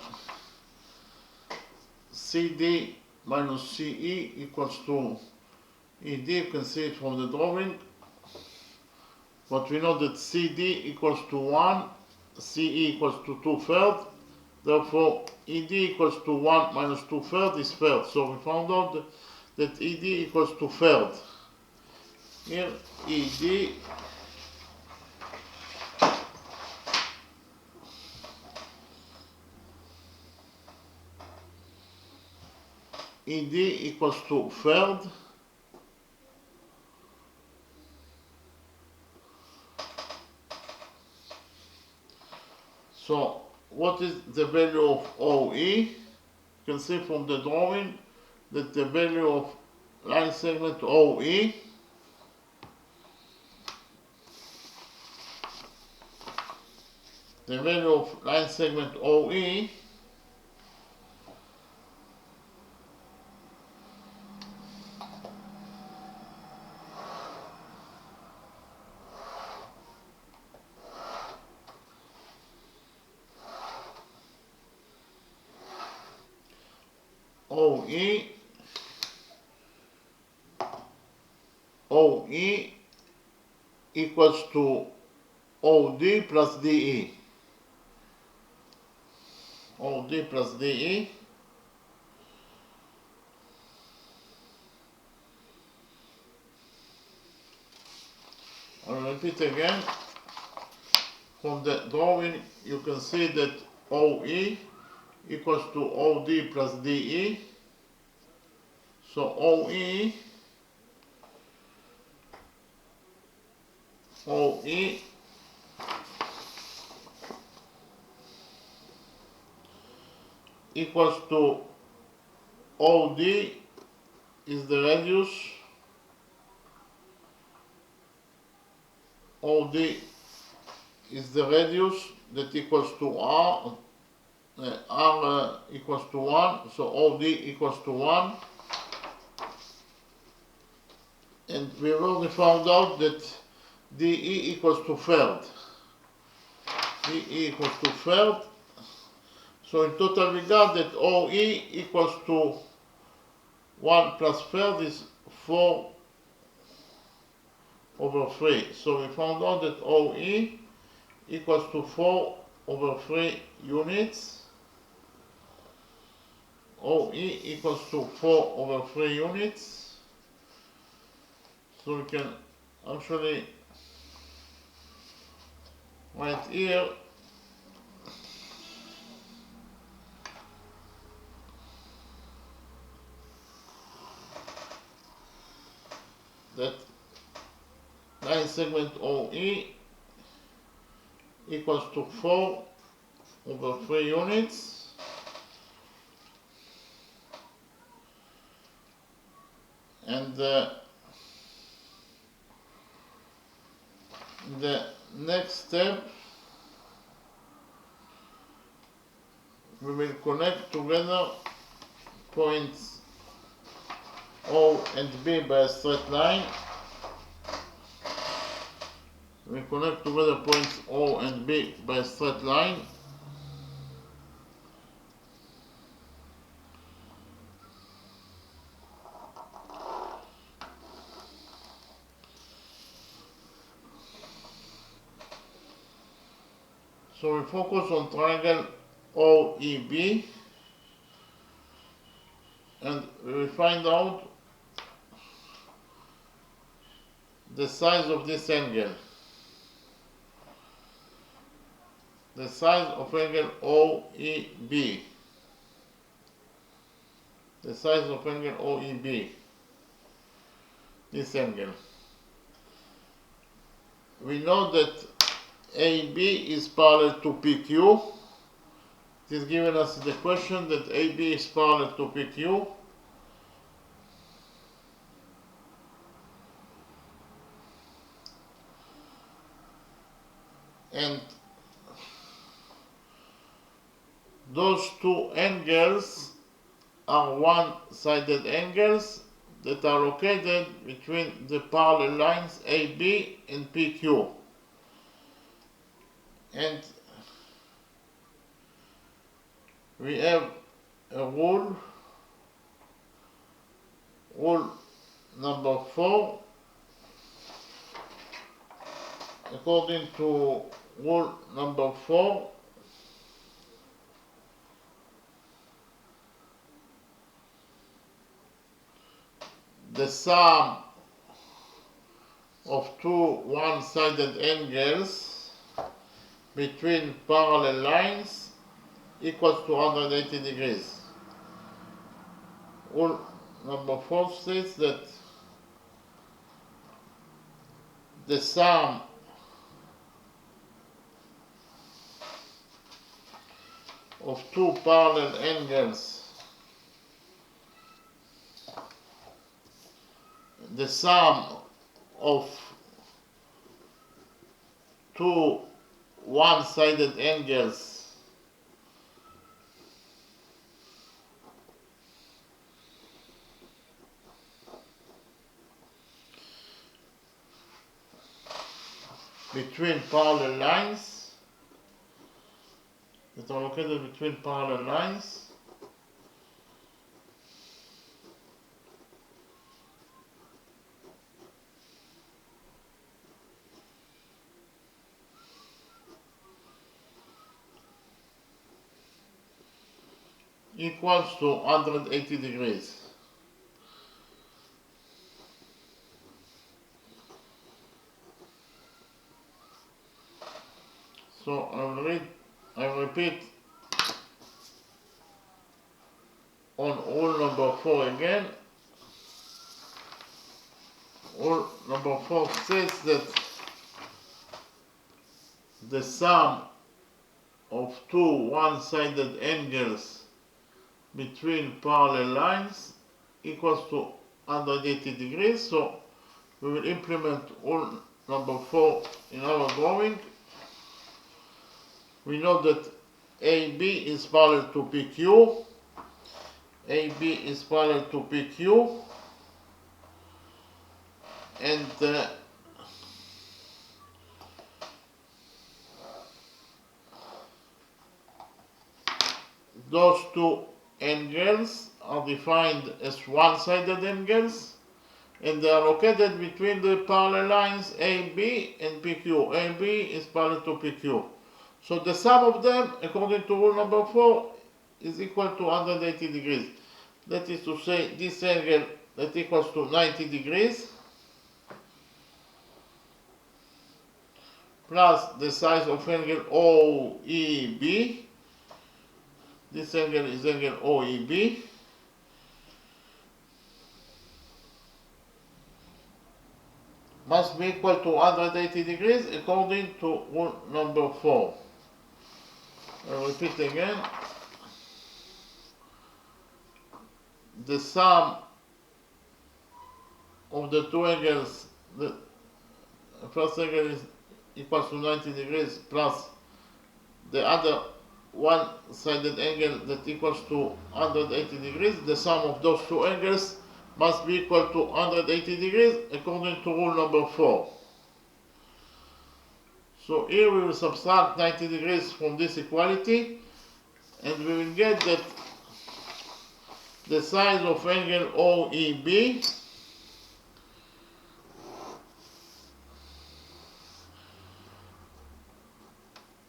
CD minus CE equals to ED. You can see it from the drawing. But we know that CD equals to 1, CE equals to 2/3. Therefore, ED equals to 1 minus 2/3 is third. So we found out that ED equals to third. Here, ED equals to third. So what is the value of OE? You can see from the drawing that the value of line segment OE OE equals to OD plus DE. OD plus DE. I'll repeat again. From the drawing, you can see that OE equals to OD plus DE. So OE equals to OD is the radius. OD is the radius that equals to R. R equals to 1, so OD equals to 1. And we already found out that DE equals to third. BE equals to third. So in total we got that OE equals to 1 plus third is 4 over 3. So we found out that OE equals to 4 over 3 units. OE equals to 4 over 3 units. So we can actually write here that line segment OE equals to 4 over 3 units. And the next step, we will connect together points O and B by a straight line. We connect together points O and B by a straight line. So we focus on triangle OEB and we will find out the size of this angle. The size of angle OEB. The size of angle OEB. This angle. We know that AB is parallel to PQ. It is given us the question that AB is parallel to PQ. And those two angles are one-sided angles that are located between the parallel lines AB and PQ. And we have a rule number 4. According to rule number 4, the sum of two one-sided angles between parallel lines equals to 180 degrees. Rule number 4 states that the sum of two parallel angles, the sum of two one-sided angles between parallel lines that are located between parallel lines equals to 180 degrees. So I will repeat on rule number 4 again. Rule number 4 says that the sum of two one-sided angles between parallel lines equals to 180 degrees. So we will implement rule number 4 in our drawing. We know that AB is parallel to PQ. AB is parallel to PQ. And those two angles are defined as one-sided angles, and they are located between the parallel lines AB and PQ. AB is parallel to PQ. So the sum of them, according to rule number 4, is equal to 180 degrees. That is to say, this angle that equals to 90 degrees plus the size of angle OEB. This angle is angle OEB. Must be equal to 180 degrees according to rule number 4. I'll repeat again. The sum of the two angles, the first angle is equals to 90 degrees plus the other one-sided angle that equals to 180 degrees. The sum of those two angles must be equal to 180 degrees according to rule number 4. So here we will subtract 90 degrees from this equality, and we will get that the size of angle OEB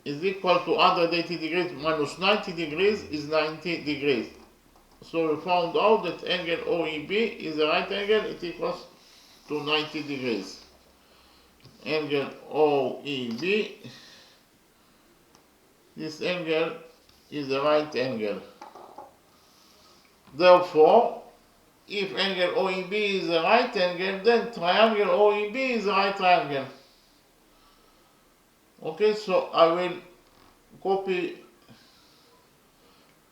is equal to 180 degrees minus 90 degrees is 90 degrees. So we found out that angle OEB is a right angle, it equals to 90 degrees. Angle OEB, this angle is a right angle. Therefore, if angle OEB is a right angle, then triangle OEB is a right triangle. Okay, so I will copy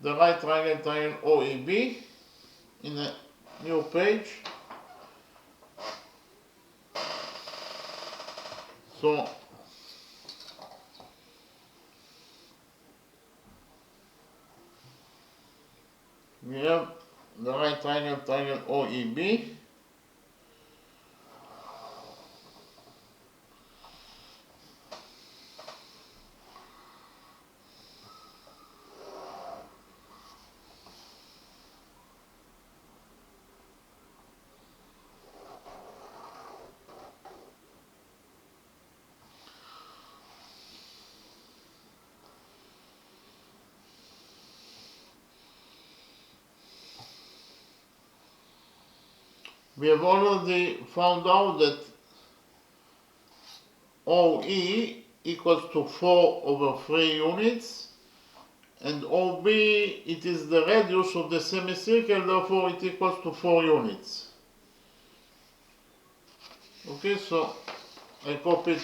the right triangle OEB in a new page. So we have the right triangle OEB. We have already found out that OE equals to 4 over 3 units, and OB, it is the radius of the semicircle, therefore it equals to 4 units. Okay, so I copied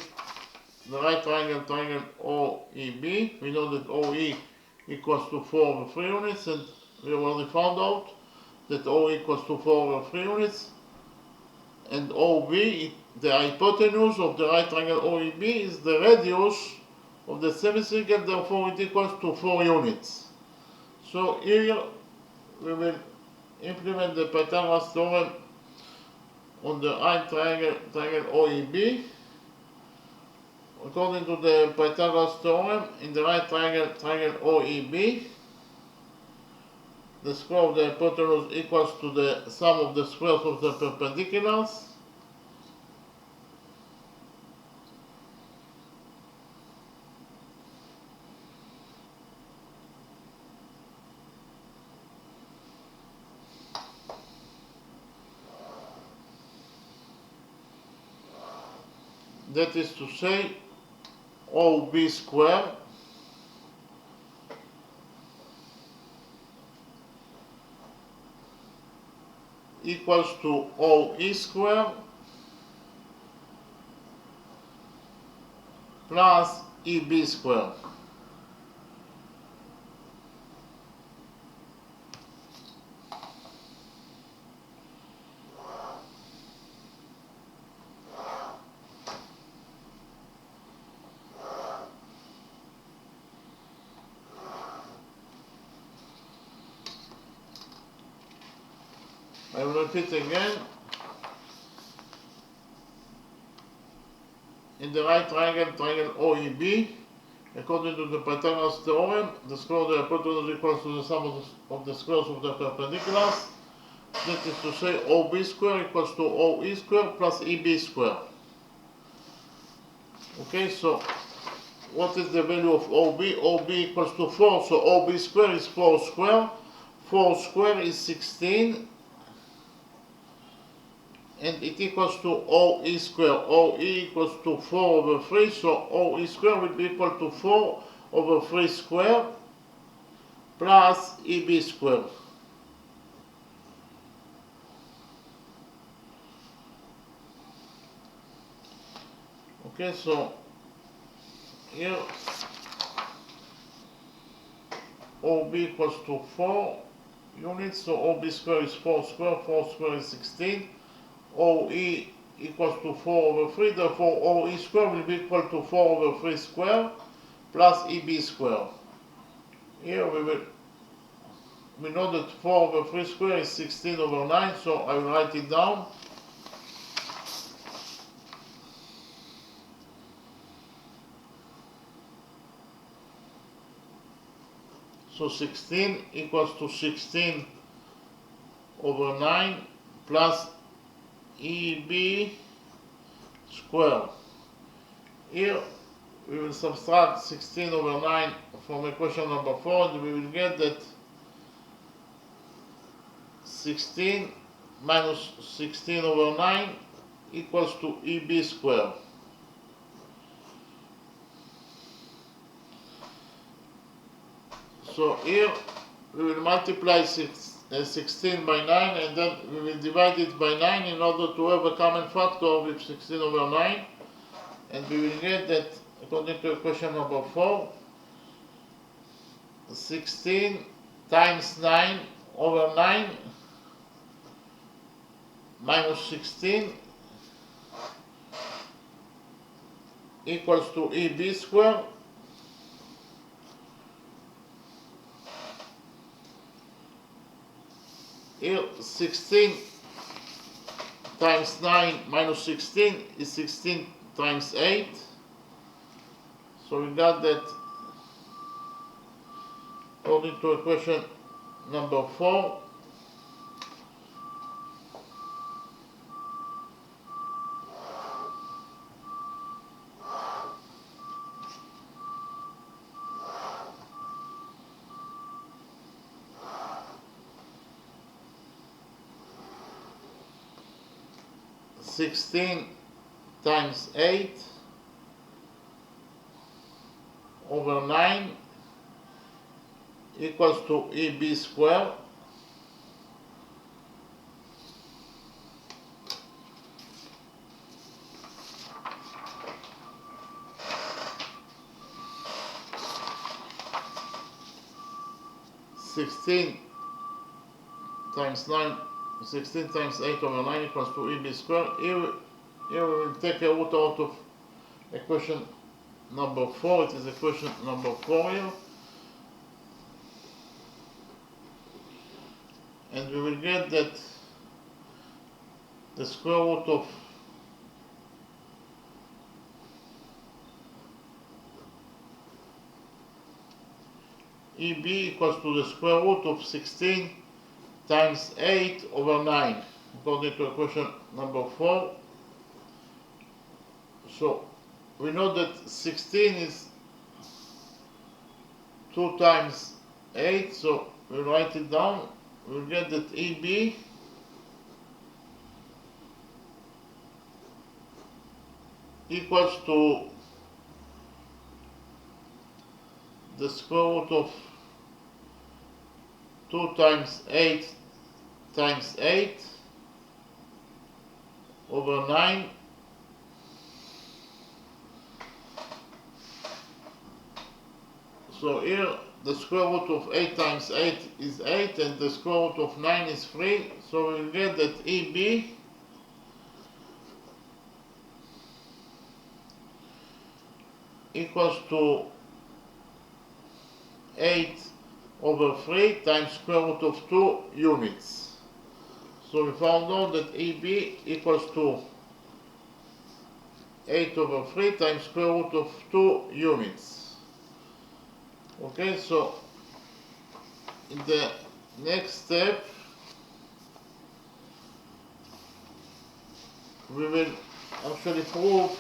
the right triangle OEB. We know that OE equals to 4 over 3 units, and we already found out that O equals to 4 over 3 units. And OB, the hypotenuse of the right triangle OEB, is the radius of the semicircle, therefore it equals to 4 units. So here we will implement the Pythagoras theorem on the right triangle OEB. According to the Pythagoras theorem, in the right triangle OEB, the square of the hypotenuse equals to the sum of the squares of the perpendiculars. That is to say, OB squared equals to OE squared plus EB squared. I will repeat again. In the right triangle OEB, According to the Pythagoras theorem, the square of the hypotenuse equals to the sum of the squares of the perpendiculars. That is to say, OB square equals to OE square plus EB square. Okay, so what is the value of OB? OB equals to 4, so OB square is 4 square. 4 square is 16, and it equals to OE square. OE equals to 4 over 3, so OE square will be equal to 4 over 3 square plus EB square. Okay, so here OB equals to 4 units, so OB square is 4 square, 4 square is 16. OE equals to 4 over 3, therefore OE square will be equal to 4 over 3 square plus EB square. Here we know that 4 over 3 square is 16 over 9, so I will write it down. So 16 equals to 16 over 9 plus EB square. Here we will subtract 16 over 9 from equation number 4, and we will get that 16 minus 16 over 9 equals to EB square. So here we will multiply 16 by 9, and then we will divide it by 9 in order to have a common factor with 16 over 9, and we will get that, according to equation number 4, 16 times 9 over 9 minus 16 equals to EB square. Here 16 times 9 minus 16 is 16 times 8. So we got that, according to equation number 4, (16 times 8 over 9 equals to EB square. (16 times 9 16 times 8 over 9 equals to EB square. Here we will take a root out of equation number 4. It is equation number 4 here. And we will get that the square root of EB equals to the square root of 16 times 8 over 9, according to equation number 4. So we know that 16 is 2 times 8, so we write it down. We'll get that EB equals to the square root of 2 times 8 times 8 over 9 . So here the square root of 8 times 8 is 8, and the square root of 9 is 3. So we will get that EB equals to 8 over 3 times square root of 2 units. So we found out that EB equals to 8 over 3 times square root of 2 units. Okay, so in the next step we will actually prove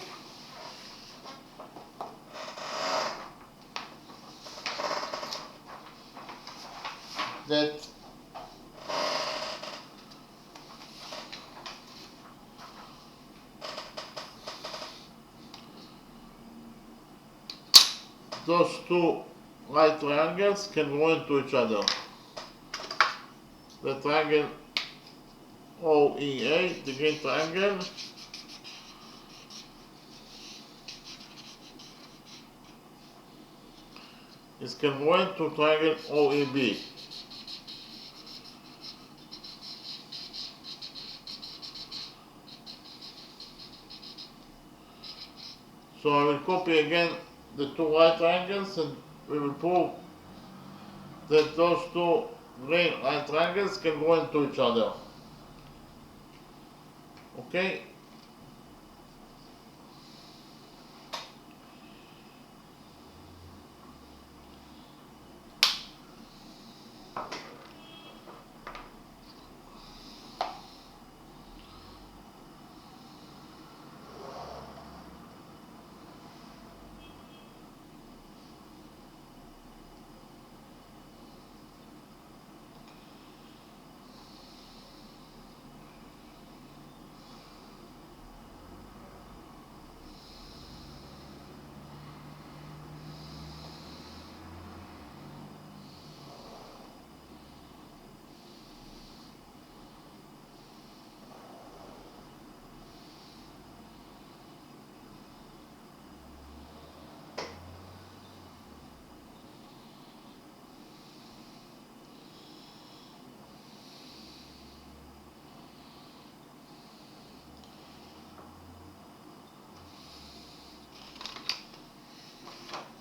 that those two right triangles can go into each other. The triangle OEA, the green triangle, is congruent to triangle OEB. So I will copy again the two right triangles and we will prove that those two green right triangles can go into each other. Okay?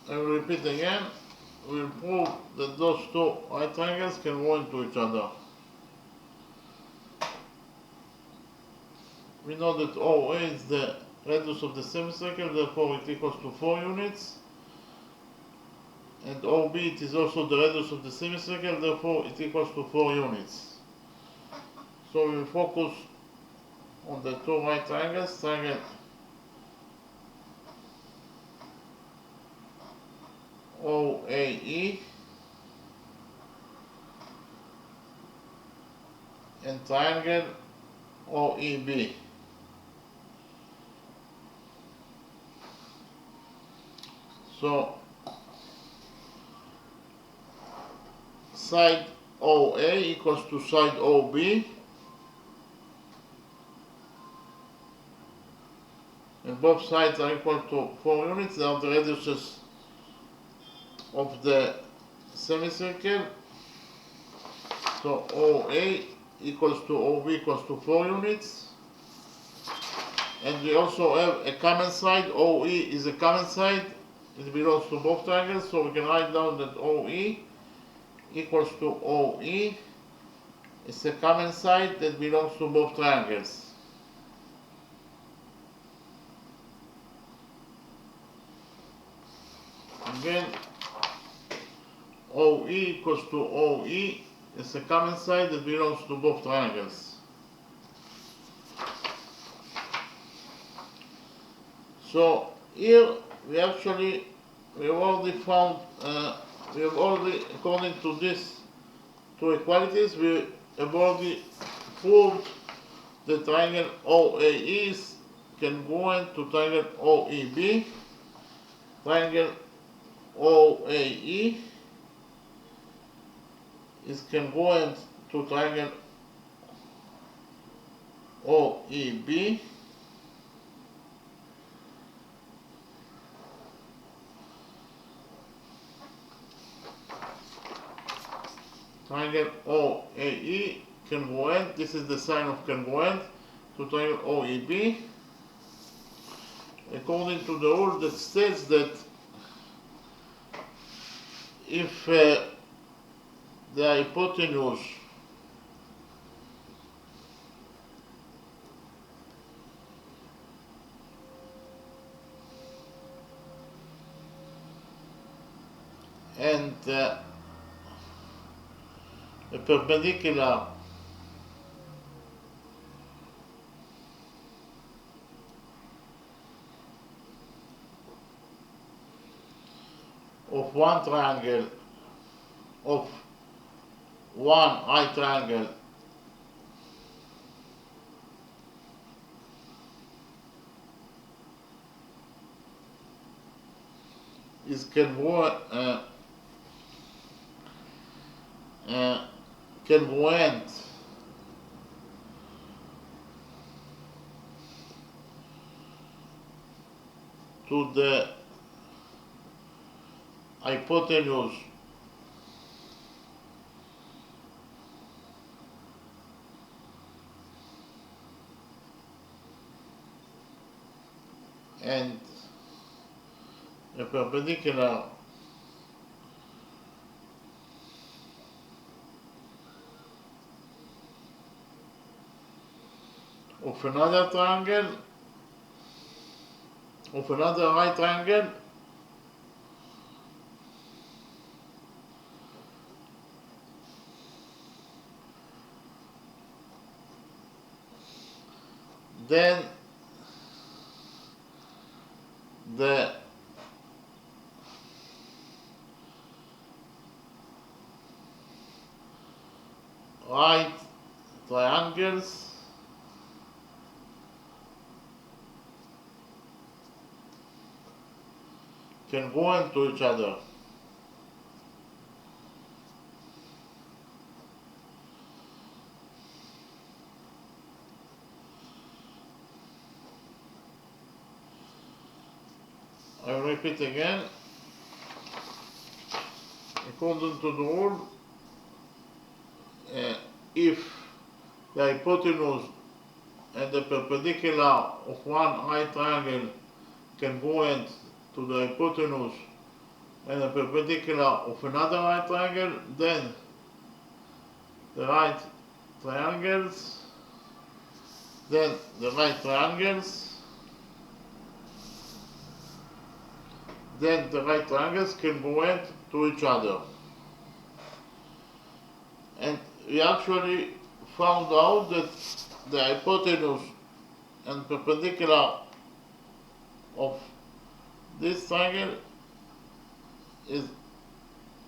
I will repeat again. We will prove that those two right triangles can go into each other. We know that OA is the radius of the semicircle, therefore it equals to 4 units. And OB it is also the radius of the semicircle, therefore it equals to 4 units. So we will focus on the two right triangles, triangle OAE and triangle OEB. So side OA equals to side OB, and both sides are equal to 4 units. They are the radiuses of the semicircle. So OA equals to OB equals to 4 units. And we also have a common side. OE is a common side. It belongs to both triangles, so we can write down that OE equals to OE. It's a common side that belongs to both triangles. Again, OE equals to OE. It's a common side that belongs to both triangles. So here we have already found, according to these two equalities, we have already proved the triangle OAE is congruent to triangle OEB. Triangle OAE is congruent to triangle OEB. Triangle OAE congruent, this is the sign of congruent, to triangle OEB, according to the rule that states that if the hypotenuse and and a perpendicular of one triangle, of one right triangle is congruent to the hypotenuse and a perpendicular of another triangle, of another right triangle, then the right triangles congruent to each other. I will repeat again. According to the rule, if the hypotenuse and the perpendicular of one right triangle congruent to the hypotenuse and the perpendicular of another right triangle, then the right triangles, congruent to each other. And we actually found out that the hypotenuse and perpendicular of this triangle is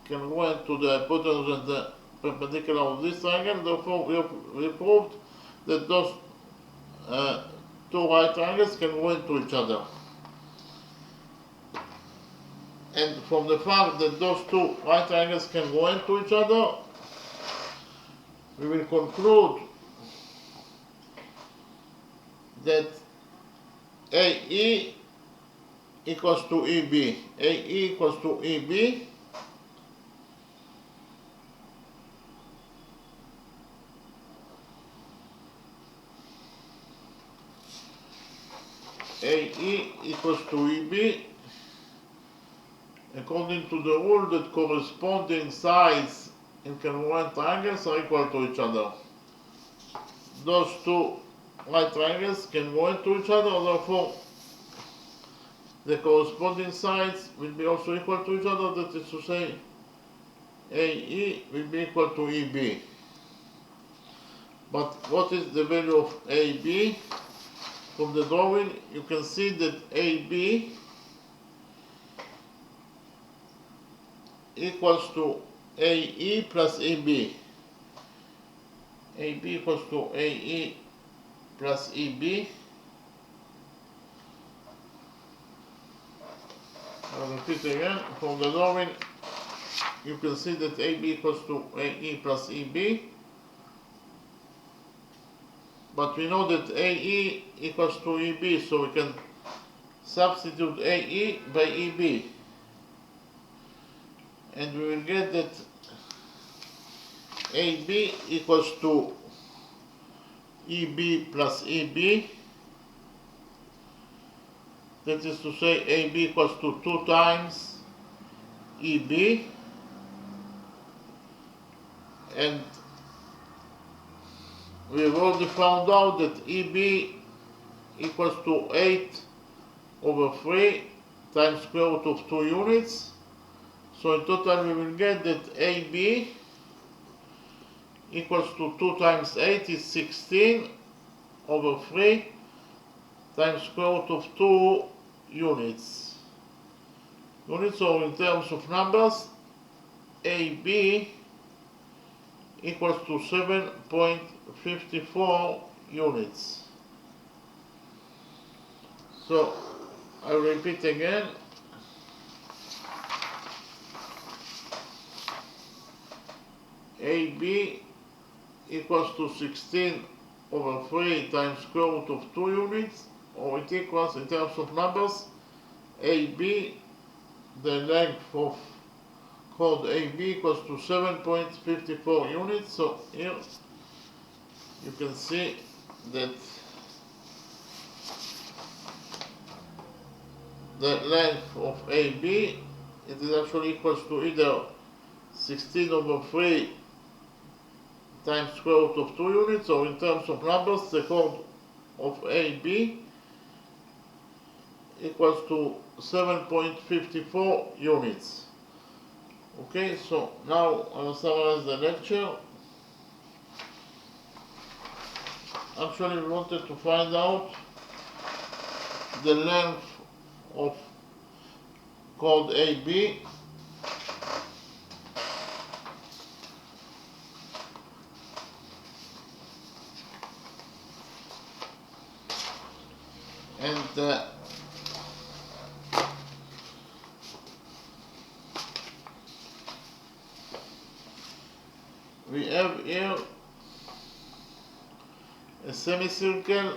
congruent to the hypotenuse and the perpendicular of this triangle. Therefore, we proved that those two right triangles congruent to each other. And from the fact that those two right triangles congruent to each other, we will conclude that AE equals to EB. AE equals to EB. AE equals to EB according to the rule that corresponding sides in congruent triangles are equal to each other. Those two right triangles congruent to each other, therefore the corresponding sides will be also equal to each other. That is to say, AE will be equal to EB. But what is the value of AB? From the drawing, you can see that AB equals to AE plus EB. AB equals to AE plus EB. I'll repeat again. From the drawing, you can see that AB equals to AE plus EB. But we know that AE equals to EB, so we can substitute AE by EB. And we will get that AB equals to EB plus EB. That is to say, AB equals to 2 times EB. And we have already found out that EB equals to 8 over 3 times square root of 2 units. So in total we will get that AB equals to 2 times 8 is 16 over 3 times square root of 2 units. So in terms of numbers, AB equals to 7.54 units. So I repeat again. AB equals to 16 over 3 times square root of 2 units, or it equals, in terms of numbers, AB, the length of chord AB equals to 7.54 units. So here you can see that the length of AB, it is actually equals to either 16 over 3 times square root of 2 units, or in terms of numbers, the chord of AB equals to 7.54 units. Okay, so now I will summarize the lecture. Actually, we wanted to find out the length of chord AB, and we have here a semicircle,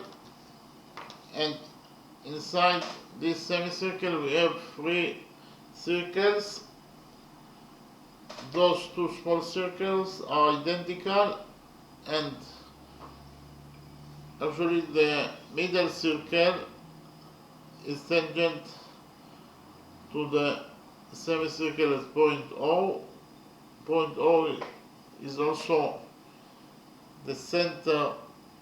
and inside this semicircle we have 3 circles. Those 2 small circles are identical, and actually the middle circle is tangent to the semicircle at point O. Point O is also the center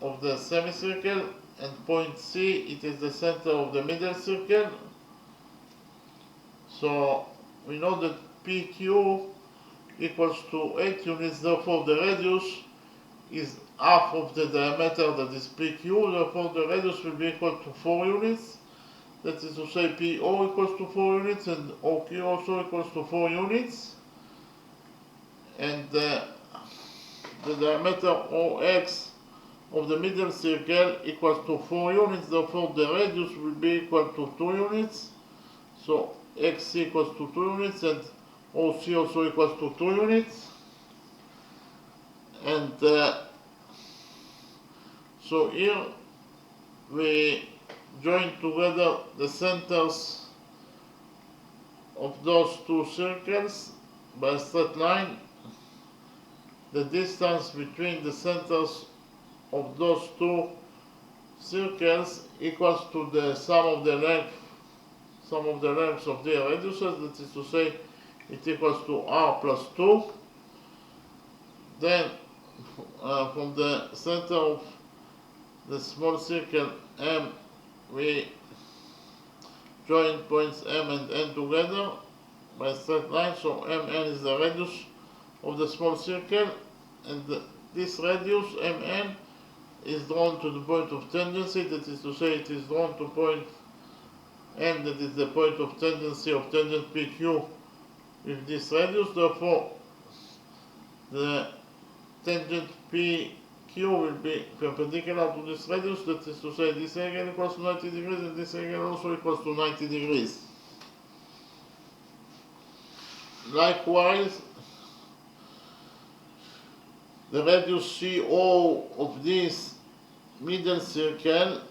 of the semicircle, and point C, it is the center of the middle circle. So we know that PQ equals to 8 units, therefore the radius is half of the diameter, that is PQ, therefore the radius will be equal to 4 units. That is to say PO equals to 4 units and OQ also equals to 4 units. And the diameter OX of the middle circle equals to 4 units, therefore the radius will be equal to 2 units. So XC equals to 2 units and OC also equals to 2 units. And so here we join together the centers of those 2 circles by a straight line. The distance between the centers of those 2 circles equals to the sum of the lengths of their radiuses, that is to say it equals to R plus 2. Then from the center of the small circle M, we join points M and N together by a straight line. So MN is the radius of the small circle, and this radius MN is drawn to the point of tangency, that is to say it is drawn to point N, that is the point of tangency of tangent PQ with this radius. Therefore the tangent PQ will be perpendicular to this radius, that is to say this angle equals to 90 degrees and this angle also equals to 90 degrees. Likewise, the radius CO of this middle circle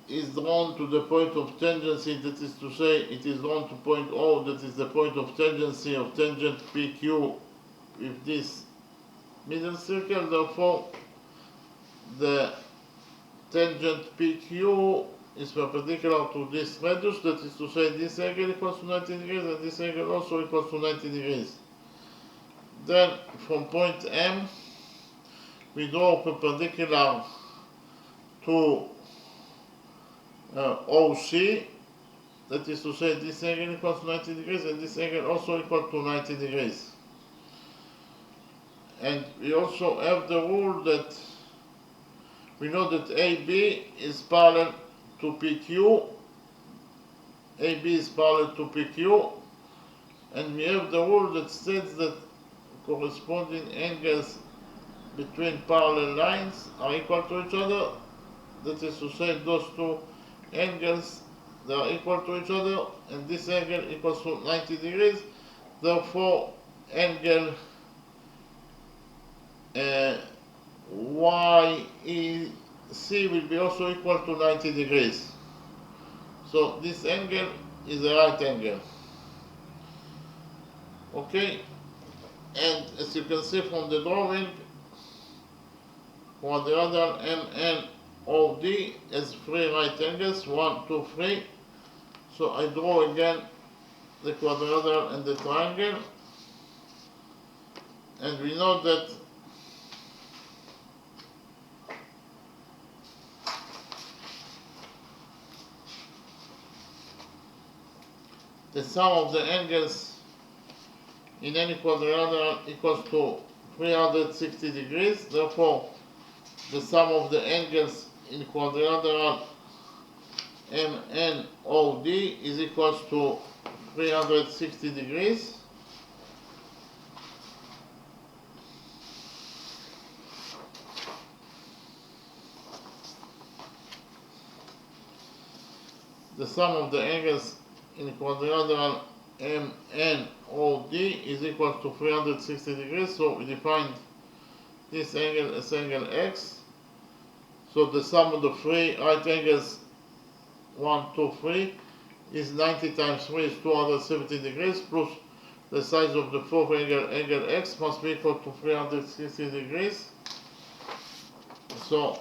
is drawn to the point of tangency, that is to say it is drawn to point O, that is the point of tangency of tangent PQ with this middle circle. Therefore the tangent PQ is perpendicular to this radius, that is to say this angle equals to 90 degrees and this angle also equals to 90 degrees. Then from point M we draw perpendicular to OC, that is to say this angle equals to 90 degrees and this angle also equal to 90 degrees. And we also have the rule that we know that AB is parallel to PQ, AB is parallel to PQ, and we have the rule that states that corresponding angles between parallel lines are equal to each other. That is to say, those two angles, they are equal to each other, and this angle equals to 90 degrees. Therefore, angle YEC will be also equal to 90 degrees. So this angle is a right angle. Okay, and as you can see from the drawing, quadrilateral MNOD has three right angles, 1, 2, 3. So I draw again the quadrilateral and the triangle, and we know that the sum of the angles in any quadrilateral equals to 360 degrees. Therefore, the sum of the angles in quadrilateral MNOD is equals to 360 degrees. The sum of the angles in quadrilateral MNOD is equal to 360 degrees, so we define this angle as angle X. So the sum of the three right angles 1, 2, 3 is 90 times 3 is 270 degrees, plus the size of the fourth angle, angle X, must be equal to 360 degrees. So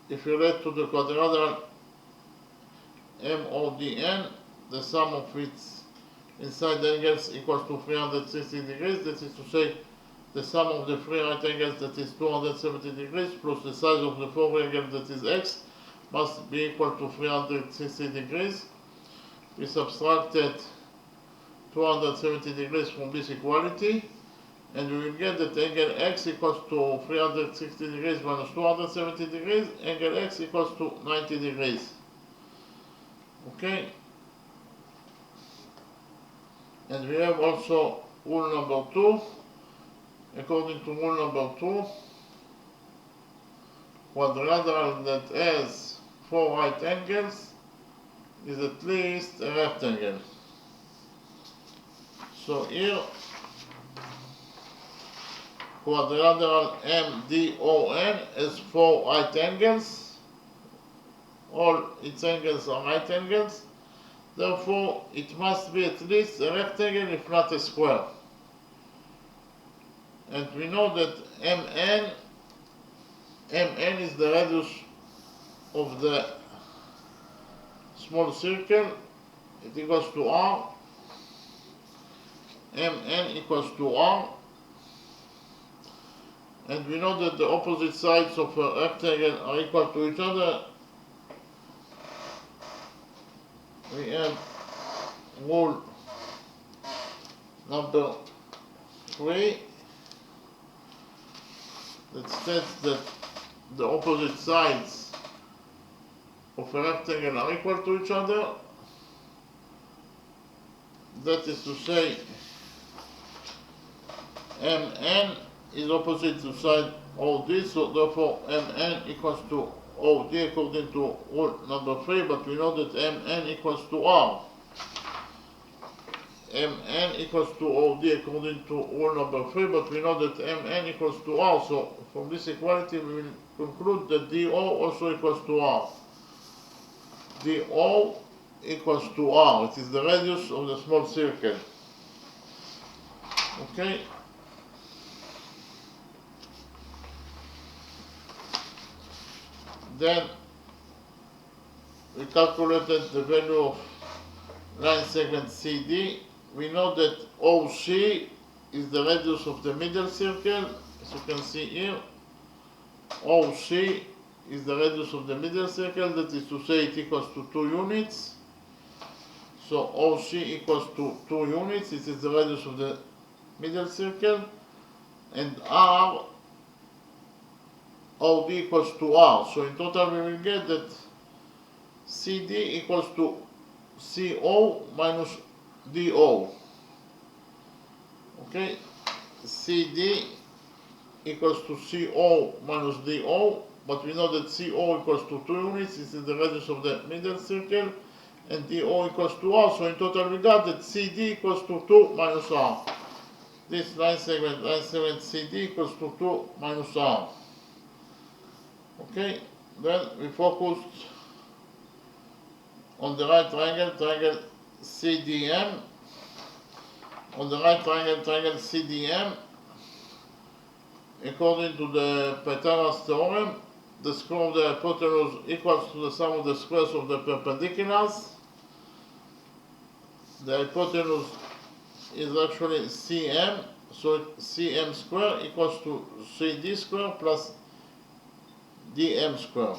if you relate to the quadrilateral MODN, the sum of its inside angles equals to 360 degrees. That is to say, the sum of the three right angles, that is 270 degrees, plus the size of the fourth angle, that is X, must be equal to 360 degrees. We subtracted 270 degrees from this equality, and we will get that angle X equals to 360 degrees minus 270 degrees. Angle X equals to 90 degrees. Okay, and we have also rule number 2. According to rule number 2, quadrilateral that has four right angles is at least a rectangle. So here, quadrilateral MDON has four right angles. All its angles are right angles. Therefore, it must be at least a rectangle, if not a square. And we know that MN is the radius of the small circle. It equals to R. MN equals to R. And we know that the opposite sides of a rectangle are equal to each other. We have rule number 3 that states that the opposite sides of a rectangle are equal to each other. That is to say, MN is opposite to side OD, so therefore MN equals to OD according to rule number 3, but we know that MN equals to R. MN equals to OD according to rule number 3, but we know that MN equals to R, so from this equality we will conclude that DO also equals to R. DO equals to R, it is the radius of the small circle. Okay? Then we calculated the value of line segment CD. We know that OC is the radius of the middle circle, as you can see here. OC is the radius of the middle circle, that is to say it equals to 2 units. So OC equals to 2 units, this is the radius of the middle circle, and R, OD equals to R. So in total we will get that CD equals to CO minus DO. Okay, CD equals to CO minus DO, but we know that CO equals to 2 units, this is the radius of the middle circle, and DO equals to R, so in total we got that CD equals to 2 minus R. This line segment CD equals to 2 minus R. Okay, then we focused on the right triangle CDM. On the right triangle CDM, according to the Pythagoras theorem, the square of the hypotenuse equals to the sum of the squares of the perpendiculars. The hypotenuse is actually CM, so CM square equals to CD square plus DM square.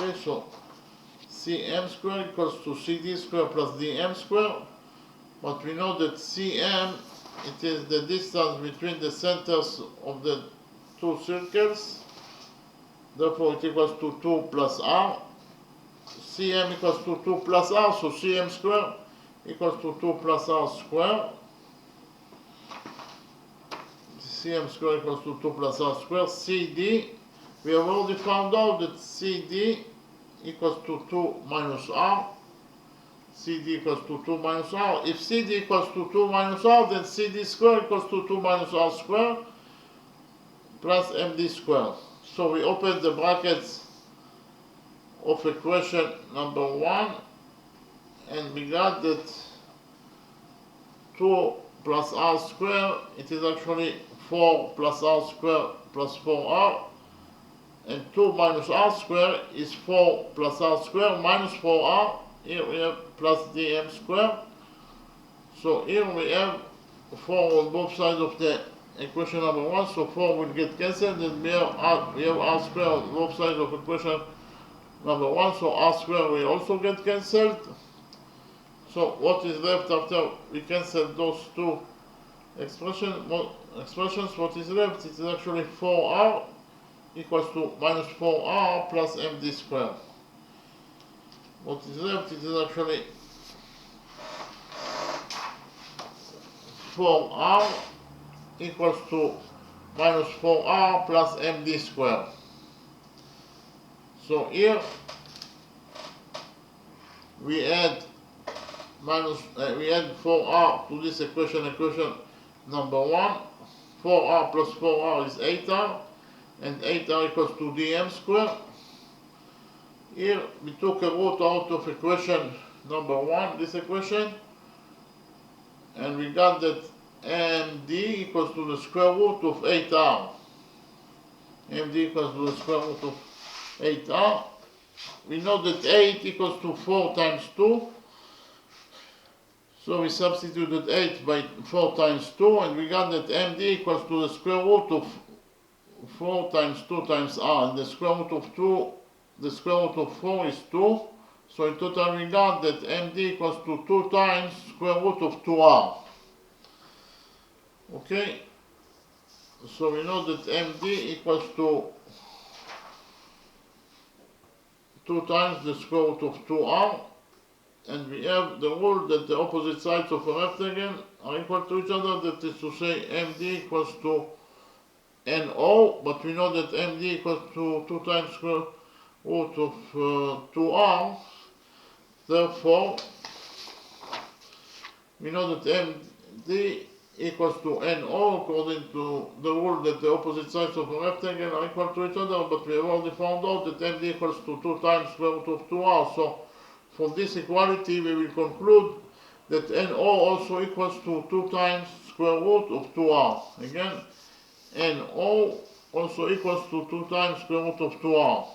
Okay, so CM square equals to CD square plus DM square, but we know that CM, it is the distance between the centers of the two circles, therefore it equals to 2 plus R. CM equals to 2 plus R, so CM square equals to 2 plus R square. CM square equals to 2 plus R square. CD, we have already found out that CD equals to 2 minus R. CD equals to 2 minus R. If CD equals to 2 minus R, then CD square equals to 2 minus R square plus MD square. So we open the brackets of equation number 1, and we got that 2 plus R square, it is actually 4 plus R square plus 4R, and 2 minus R square is 4 plus R square minus 4R. Here we have plus DM square. So here we have 4 on both sides of the equation number 1, so 4 will get cancelled, and we have R square on both sides of equation number 1, so R square will also get cancelled. So what is left after we cancel those two expressions? What is left? It is actually 4R equals to minus 4R plus MD square. What is left? It is actually 4R equals to minus 4R plus MD square. So here we add 4R to this equation number 1. 4R plus 4R is 8R, and 8R equals to DM square. Here we took a root out of equation number 1, this equation, and we got that MD equals to the square root of 8R. MD equals to the square root of 8R. We know that 8 equals to 4 times 2. So we substituted 8 by 4 times 2, and we got that MD equals to the square root of 4 times 2 times R. And the square root of 4 is 2. So in total we got that MD equals to 2 times square root of 2R. Okay? So we know that MD equals to 2 times the square root of 2R. And we have the rule that the opposite sides of a rectangle are equal to each other, that is to say MD equals to NO, but we know that MD equals to 2 times square root of 2R. Therefore, we know that MD equals to NO according to the rule that the opposite sides of a rectangle are equal to each other, but we have already found out that MD equals to 2 times square root of 2R. So from this equality we will conclude that NO also equals to 2 times square root of 2R. Again, NO also equals to 2 times square root of 2R.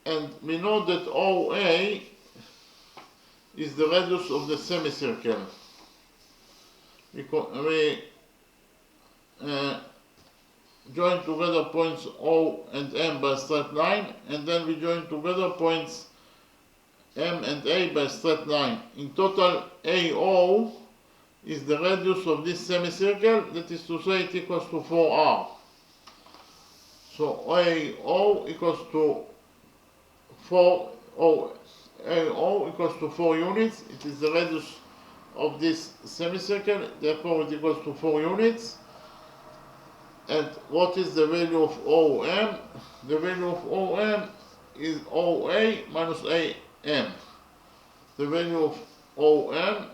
And we know that OA is the radius of the semicircle. join together points O and M by a straight line, and then we join together points M and A by a straight line. In total, AO is the radius of this semicircle, that is to say it equals to 4R. So AO equals to 4, AO equals to 4 units. It is the radius of this semicircle, therefore it equals to 4 units. And what is the value of OM? The value of OM is OA minus AM. The value of OM,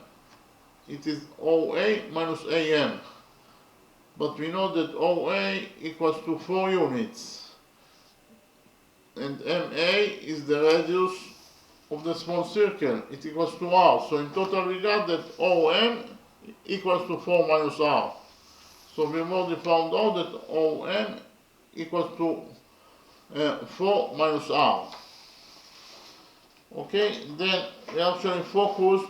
it is OA minus AM. But we know that OA equals to 4 units. And MA is the radius of the small circle. It equals to R. So in total we got that OM equals to 4 minus R. So we've already found out that OM equals to 4 minus R. Okay, then we actually focus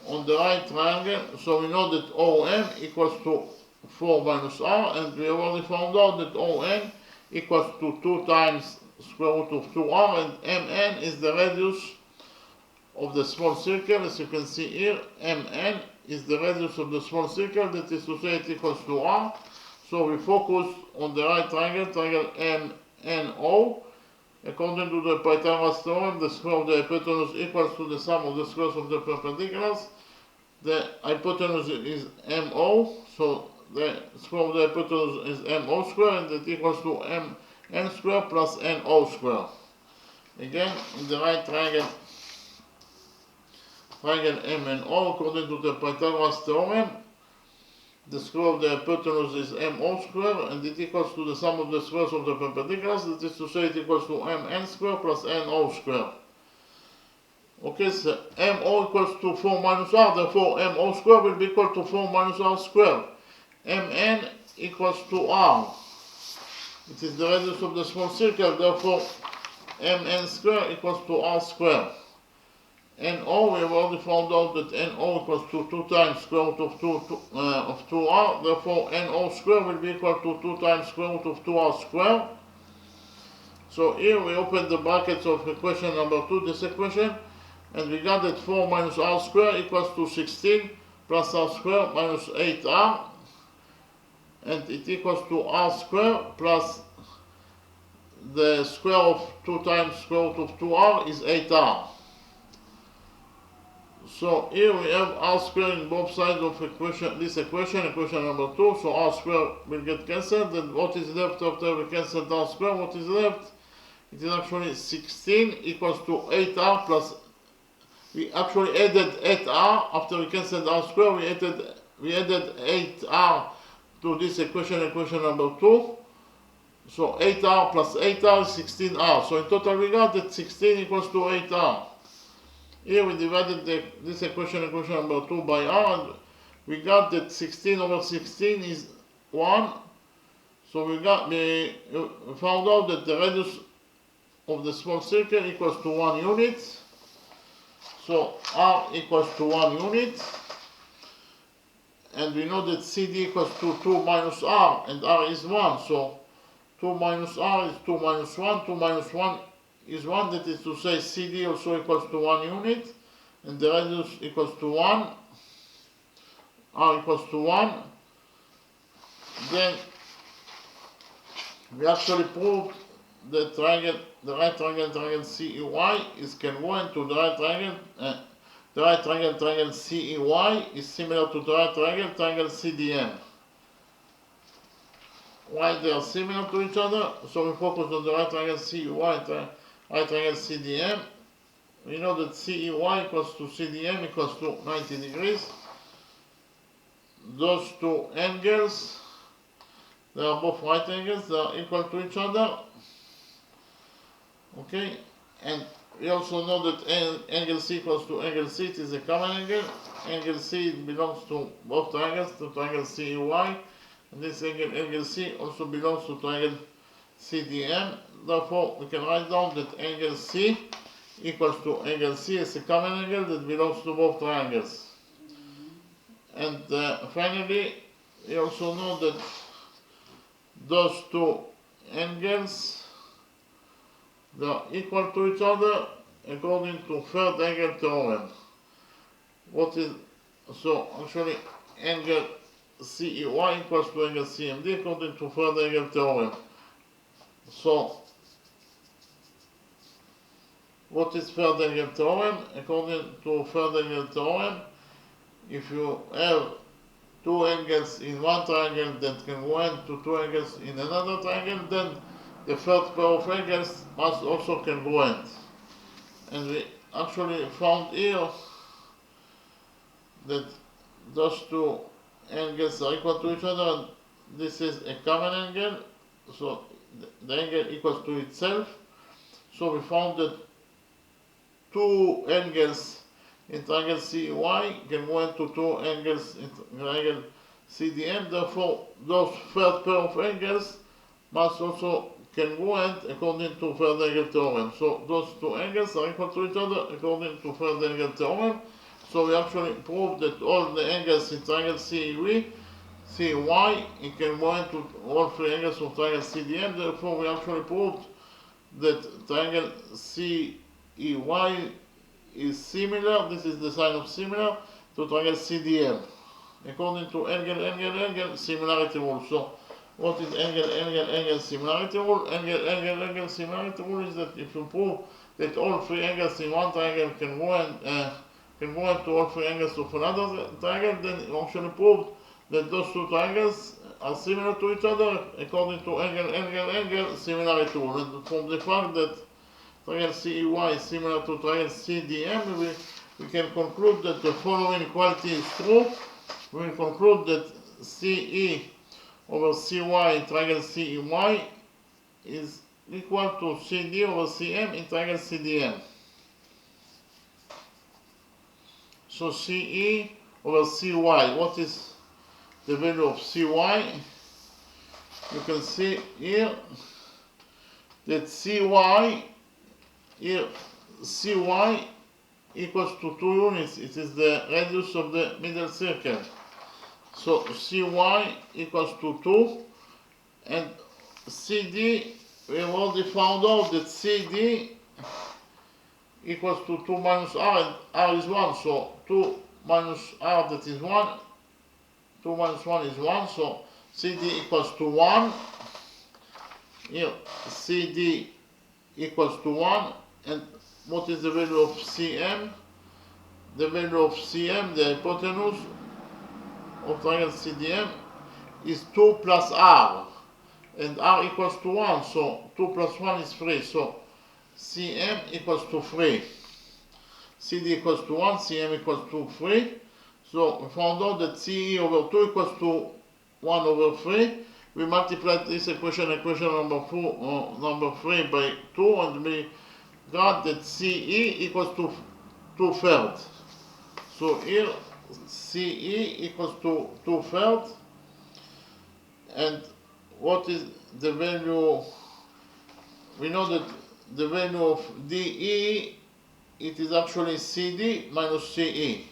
on the right triangle. So we know that OM equals to 4 minus R, and we have already found out that ON equals to 2 times square root of 2R, and MN is the radius of the small circle. As you can see here, MN is the radius of the small circle, that is to say it equals to R. So we focus on the right triangle, triangle MNO. According to the Pythagoras theorem, the square of the hypotenuse equals to the sum of the squares of the perpendiculars. The hypotenuse is MO, so the square of the hypotenuse is MO square, and that equals to MN square plus NO square. Again, in the right triangle, triangle MNO, according to the Pythagoras theorem, the square of the hypotenuse is MO square, and it equals to the sum of the squares of the perpendiculars, that is to say it equals to MN square plus NO square. Okay, so MO equals to 4 minus R, therefore MO square will be equal to 4 minus R square. MN equals to R. It is the radius of the small circle, therefore MN square equals to R square. NO, we have already found out that NO equals to 2 times square root of 2R, therefore NO square will be equal to 2 times square root of 2R square. So here we open the brackets of equation number 2, this equation, and we got that 4 minus R square equals to 16 plus R square minus 8R, and it equals to R square plus the square of 2 times square root of 2R is 8R. So here we have R square in both sides of this equation number 2, so R square will get cancelled, and what is left after we cancelled R square, what is left? It is actually 16 equals to 8R plus, we actually added 8R, after we cancelled R square, we added 8R to this equation number 2. So 8R plus 8R is 16R. So in total we got that 16 equals to 8R. Here we divided this equation number 2 by R, and we got that 16 over 16 is 1. So we found out that the radius of the small circle equals to 1 unit. So R equals to 1 unit. And we know that CD equals to 2 minus R, and R is 1. So 2 minus R is 2 minus 1. 2 minus 1 is 1, that is to say CD also equals to 1 unit, and the radius equals to 1, R equals to 1. Then we actually proved the right triangle CEY is congruent to the right triangle. The right triangle CEY is similar to the right triangle CDM. Why they are similar to each other? So we focus on the right triangle CEY and right triangle CDM. We know that CEY equals to CDM equals to 90 degrees. Those two angles, they are both right angles, they are equal to each other. Okay, and we also know that angle C equals to angle C, it is a common angle. Angle C belongs to both triangles, to triangle CEY, and this angle C also belongs to triangle CDM. Therefore, we can write down that angle C equals to angle C as a common angle that belongs to both triangles. And finally, we also know that those two angles, they are equal to each other according to third angle theorem. What is, so actually angle CEY equals to angle CMD according to third angle theorem. So what is third angle theorem? According to third angle theorem, if you have two angles in one triangle that can go into two angles in another triangle, then the third pair of angles must also congruent. And we actually found here that those two angles are equal to each other, and this is a common angle, so the angle equals to itself. So we found that two angles in triangle CEY can go into two angles in triangle CDM, therefore those third pair of angles must also congruent according to third angle theorem. So those two angles are equal to each other according to third angle theorem. So we actually proved that all the angles in triangle CEY congruent to all three angles of triangle CDM, therefore we actually proved that triangle CEY is similar, this is the sign of similar, to triangle CDM according to angle similarity rule. So what is angle similarity rule? Angle similarity rule is that if you prove that all three angles in one triangle can go into all three angles of another triangle, then you actually proved that those two triangles are similar to each other according to angle similarity rule. And from the fact that triangle CEY is similar to triangle CDM, we can conclude that the following equality is true. We will conclude that CE over CY in triangle CEY is equal to CD over CM in triangle CDM. So CE over CY, what is the value of CY? You can see here that CY equals to 2 units. It is the radius of the middle circle. So CY equals to 2, and CD, we have already found out that CD equals to 2 minus R, and R is 1, so 2 minus R, that is 1, 2 minus 1 is 1, so CD equals to 1. Here CD equals to 1, and what is the value of CM? The value of CM, the hypotenuse of triangle CDM, is 2 plus R, and R equals to 1, so 2 plus 1 is 3, so CM equals to 3. CD equals to 1, CM equals to 3, so we found out that CE over 2 equals to 1 over 3. We multiplied this equation number 3 by 2, and we got that CE equals to 2/3. So here CE equals to 2/3, and what is the value? We know that the value of DE, it is actually CD minus CE.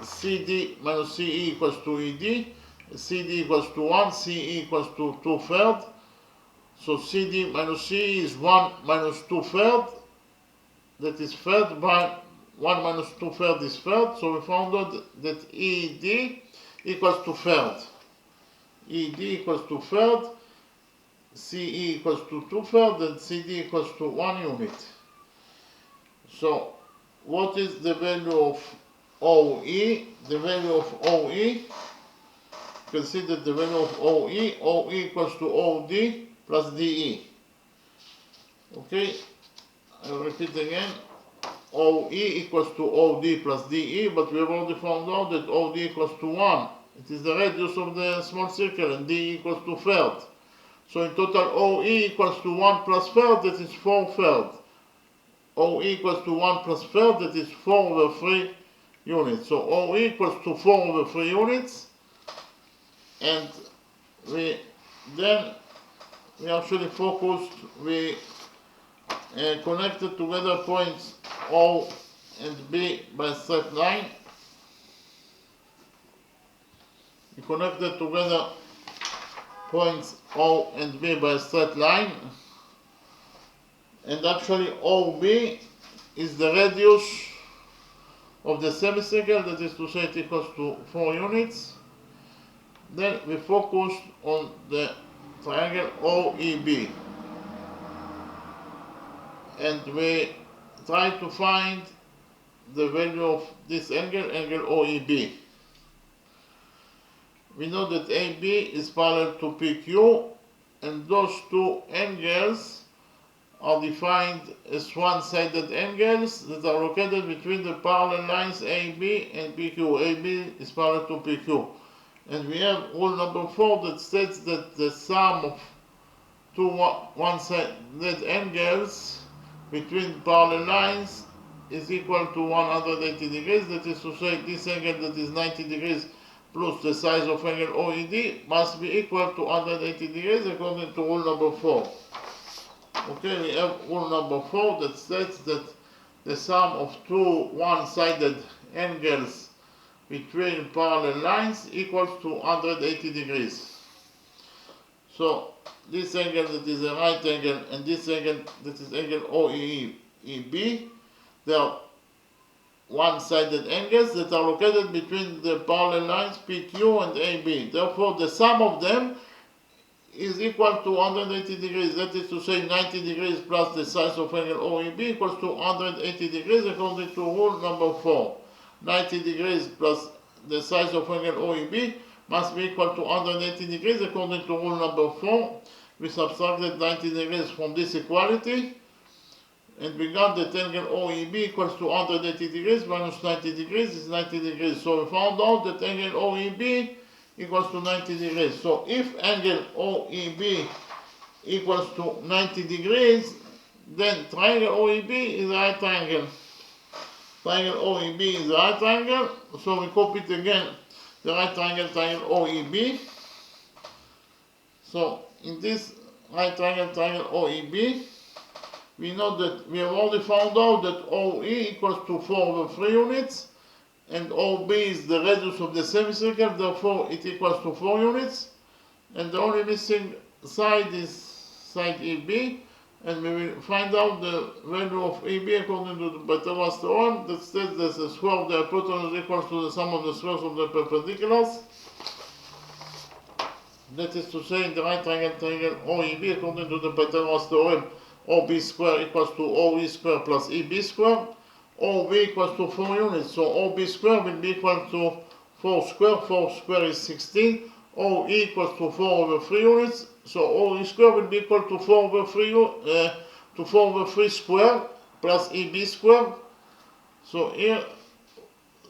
CD minus CE equals to ED, CD equals to 1, CE equals to 2/3. So CD minus CE is 1 minus 2/3, that is third, by 1 minus 2/3 is third, so we found out that ED equals to third. ED equals to third, CE equals to 2/3, and CD equals to 1 unit. So what is the value of OE? The value of OE, you can see that the value of OE equals to OD plus DE. Okay, I will repeat again. OE equals to OD plus DE, but we have already found out that OD equals to 1. It is the radius of the small circle, and DE equals to third. So in total OE equals to 1 plus third, that is 4/3. OE equals to 1 plus third, that is 4/3 units. So OE equals to 4/3 units, and we actually focused, we connected together points O and B by a straight line. We connected together points O and B by a straight line, and actually OB is the radius of the semicircle, that is to say it equals to 4 units. Then we focus on the triangle OEB, and we try to find the value of this angle OEB. We know that AB is parallel to PQ, and those two angles are defined as one-sided angles that are located between the parallel lines AB and PQ. AB is parallel to PQ. And we have rule number 4 that states that the sum of two one-sided angles between parallel lines is equal to 180 degrees. That is to say, this angle that is 90 degrees plus the size of angle OED must be equal to 180 degrees according to rule number 4. Okay, we have rule number 4 that states that the sum of two one-sided angles between parallel lines equals to 180 degrees. So this angle that is a right angle and this angle that is angle OEB, they are one-sided angles that are located between the parallel lines PQ and AB. Therefore, the sum of them is equal to 180 degrees. That is to say, 90 degrees plus the size of angle OEB equals to 180 degrees according to rule number 4. 90 degrees plus the size of angle OEB must be equal to 180 degrees according to rule number 4. We subtracted 90 degrees from this equality, and we got that angle OEB equals to 180 degrees minus 90 degrees is 90 degrees. So we found out that angle OEB equals to 90 degrees. So if angle OEB equals to 90 degrees, then triangle OEB is a right triangle. Triangle OEB is a right triangle, so we copy it again, the right triangle OEB. So in this right triangle OEB, we know that we have already found out that OE equals to 4 over 3 units, and OB is the radius of the semicircle, therefore it equals to 4 units, and the only missing side is side EB, and we will find out the value of EB according to the Pythagoras theorem that states that the square of the hypotenuse is equal to the sum of the squares of the perpendiculars. That is to say, in the right triangle OEB, according to the Pythagoras theorem, OB square equals to OE square plus EB square. OB equals to 4 units, so OB square will be equal to 4 square. 4 square is 16. OE equals to 4 over 3 units, so OE square will be equal to 4 over 3 square plus EB square. So here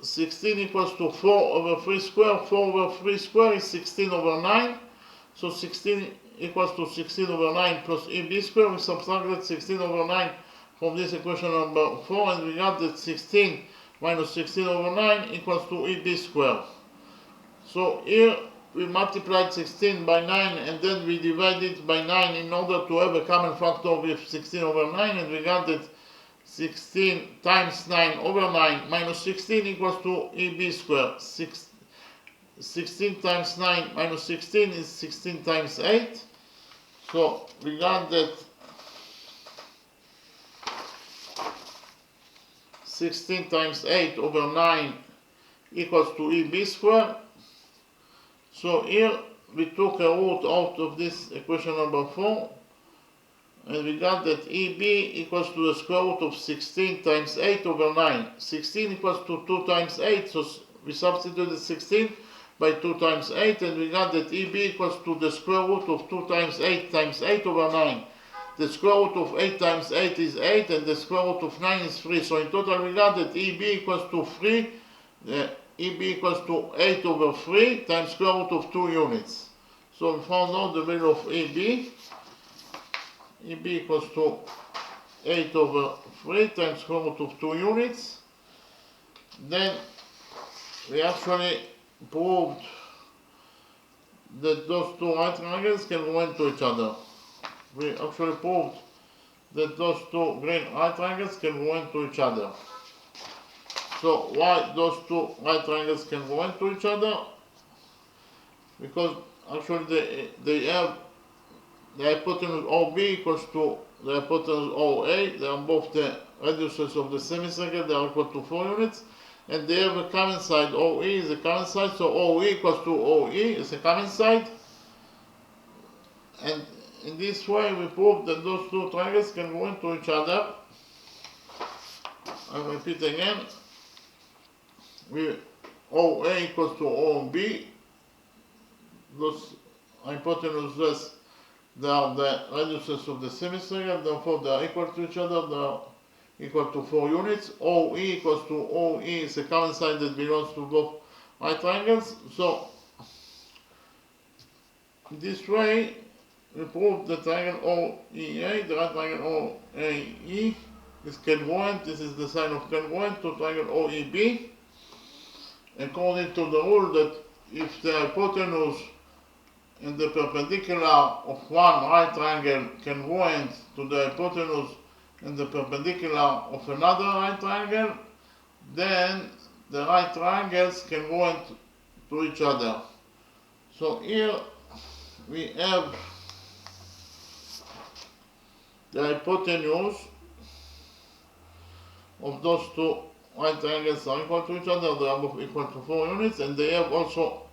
16 equals to 4 over 3 square. 4 over 3 square is 16 over 9. So 16 equals to 16 over 9 plus EB square. We subtracted 16 over 9 from this equation number 4, and we got that 16 minus 16 over 9 equals to EB square. So here we multiplied 16 by 9 and then we divided by 9 in order to have a common factor with 16 over 9, and we got that 16 times 9 over 9 minus 16 equals to EB square. 16 times 9 minus 16 is 16 times 8. So we got that 16 times 8 over 9 equals to EB square. So here we took a root out of this equation number 4, and we got that EB equals to the square root of 16 times 8 over 9. 16 equals to 2 times 8, so we substituted 16 by 2 times 8, and we got that EB equals to the square root of 2 times 8 over 9. The square root of 8 times 8 is 8, and the square root of 9 is 3. So in total we got that EB equals to 3. EB equals to 8 over 3 times square root of 2 units. So we found out the value of EB. EB equals to 8 over 3 times square root of 2 units. Then we actually proved that those two right triangles can go into each other. We actually proved that those two green right triangles can go into each other. So why those two right triangles can go into each other? Because actually they have the hypotenuse OB equals to the hypotenuse OA. They are both the radiuses of the semicircle. They are equal to 4 units. And they have a common side. OE is a common side, so OE equals to OE is a common side. And in this way we prove that those two triangles can go into each other. I repeat again. OA equals to OB. Those hypotenuses, they are the radiuses of the semicircle, therefore they are equal to each other, they are equal to 4 units. OE equals to OE is a common side that belongs to both right triangles. So, this way, we prove the triangle OEA, the right triangle OAE, is congruent. This is the sign of congruent to triangle OEB. According to the rule that if the hypotenuse and the perpendicular of one right triangle congruent to the hypotenuse and the perpendicular of another right triangle, then the right triangles congruent to each other. So here we have the hypotenuse of those two right triangles are equal to each other. They are both equal to 4 units, and they have also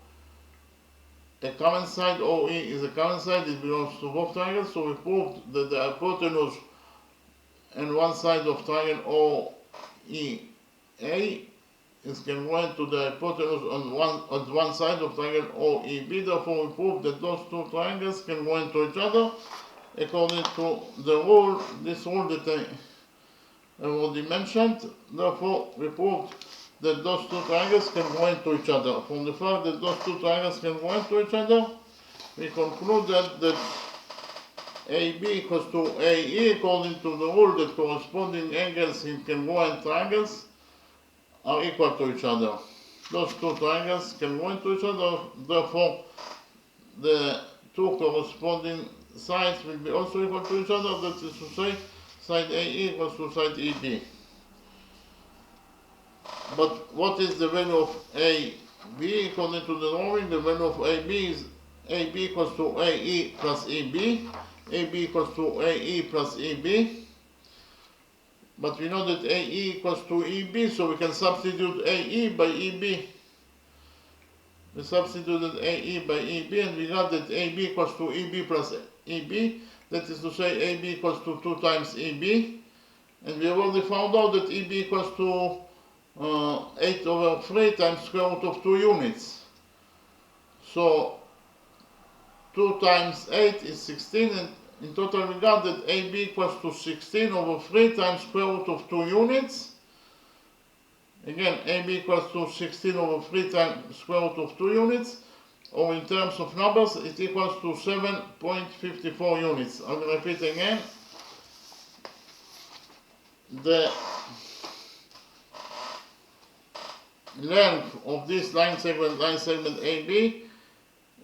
a common side. OE is a common side, it belongs to both triangles, so we proved that the hypotenuse and one side of triangle OEA is congruent to the hypotenuse on one side of triangle OEB. Therefore, we proved that those two triangles congruent to each other according to the rule, this rule that I already mentioned. Therefore, we proved that those two triangles congruent to each other. From the fact that those two triangles congruent to each other, we concluded that AB equals to AE according to the rule that corresponding angles in congruent triangles are equal to each other. Those two triangles congruent to each other, therefore the two corresponding sides will be also equal to each other. That is to say, side AE equals to side EB. But what is the value of AB? According to the drawing, the value of AB is AB equals to AE plus EB. AB equals to AE plus EB. But we know that AE equals to EB, so we can substitute AE by EB. We substituted AE by EB, and we got that AB equals to EB plus EB. That is to say, AB equals to 2 times EB. And we have already found out that EB equals to 8 over 3 times square root of 2 units. So 2 times 8 is 16, and in total we got that AB equals to 16 over 3 times square root of 2 units. Again, AB equals to 16 over 3 times square root of 2 units, or in terms of numbers, it equals to 7.54 units. I will repeat again. The length of this line segment AB,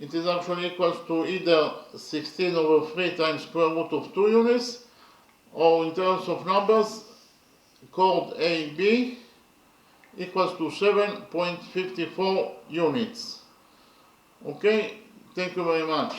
it is actually equals to either 16 over 3 times square root of 2 units, or in terms of numbers, chord AB equals to 7.54 units. Okay, thank you very much.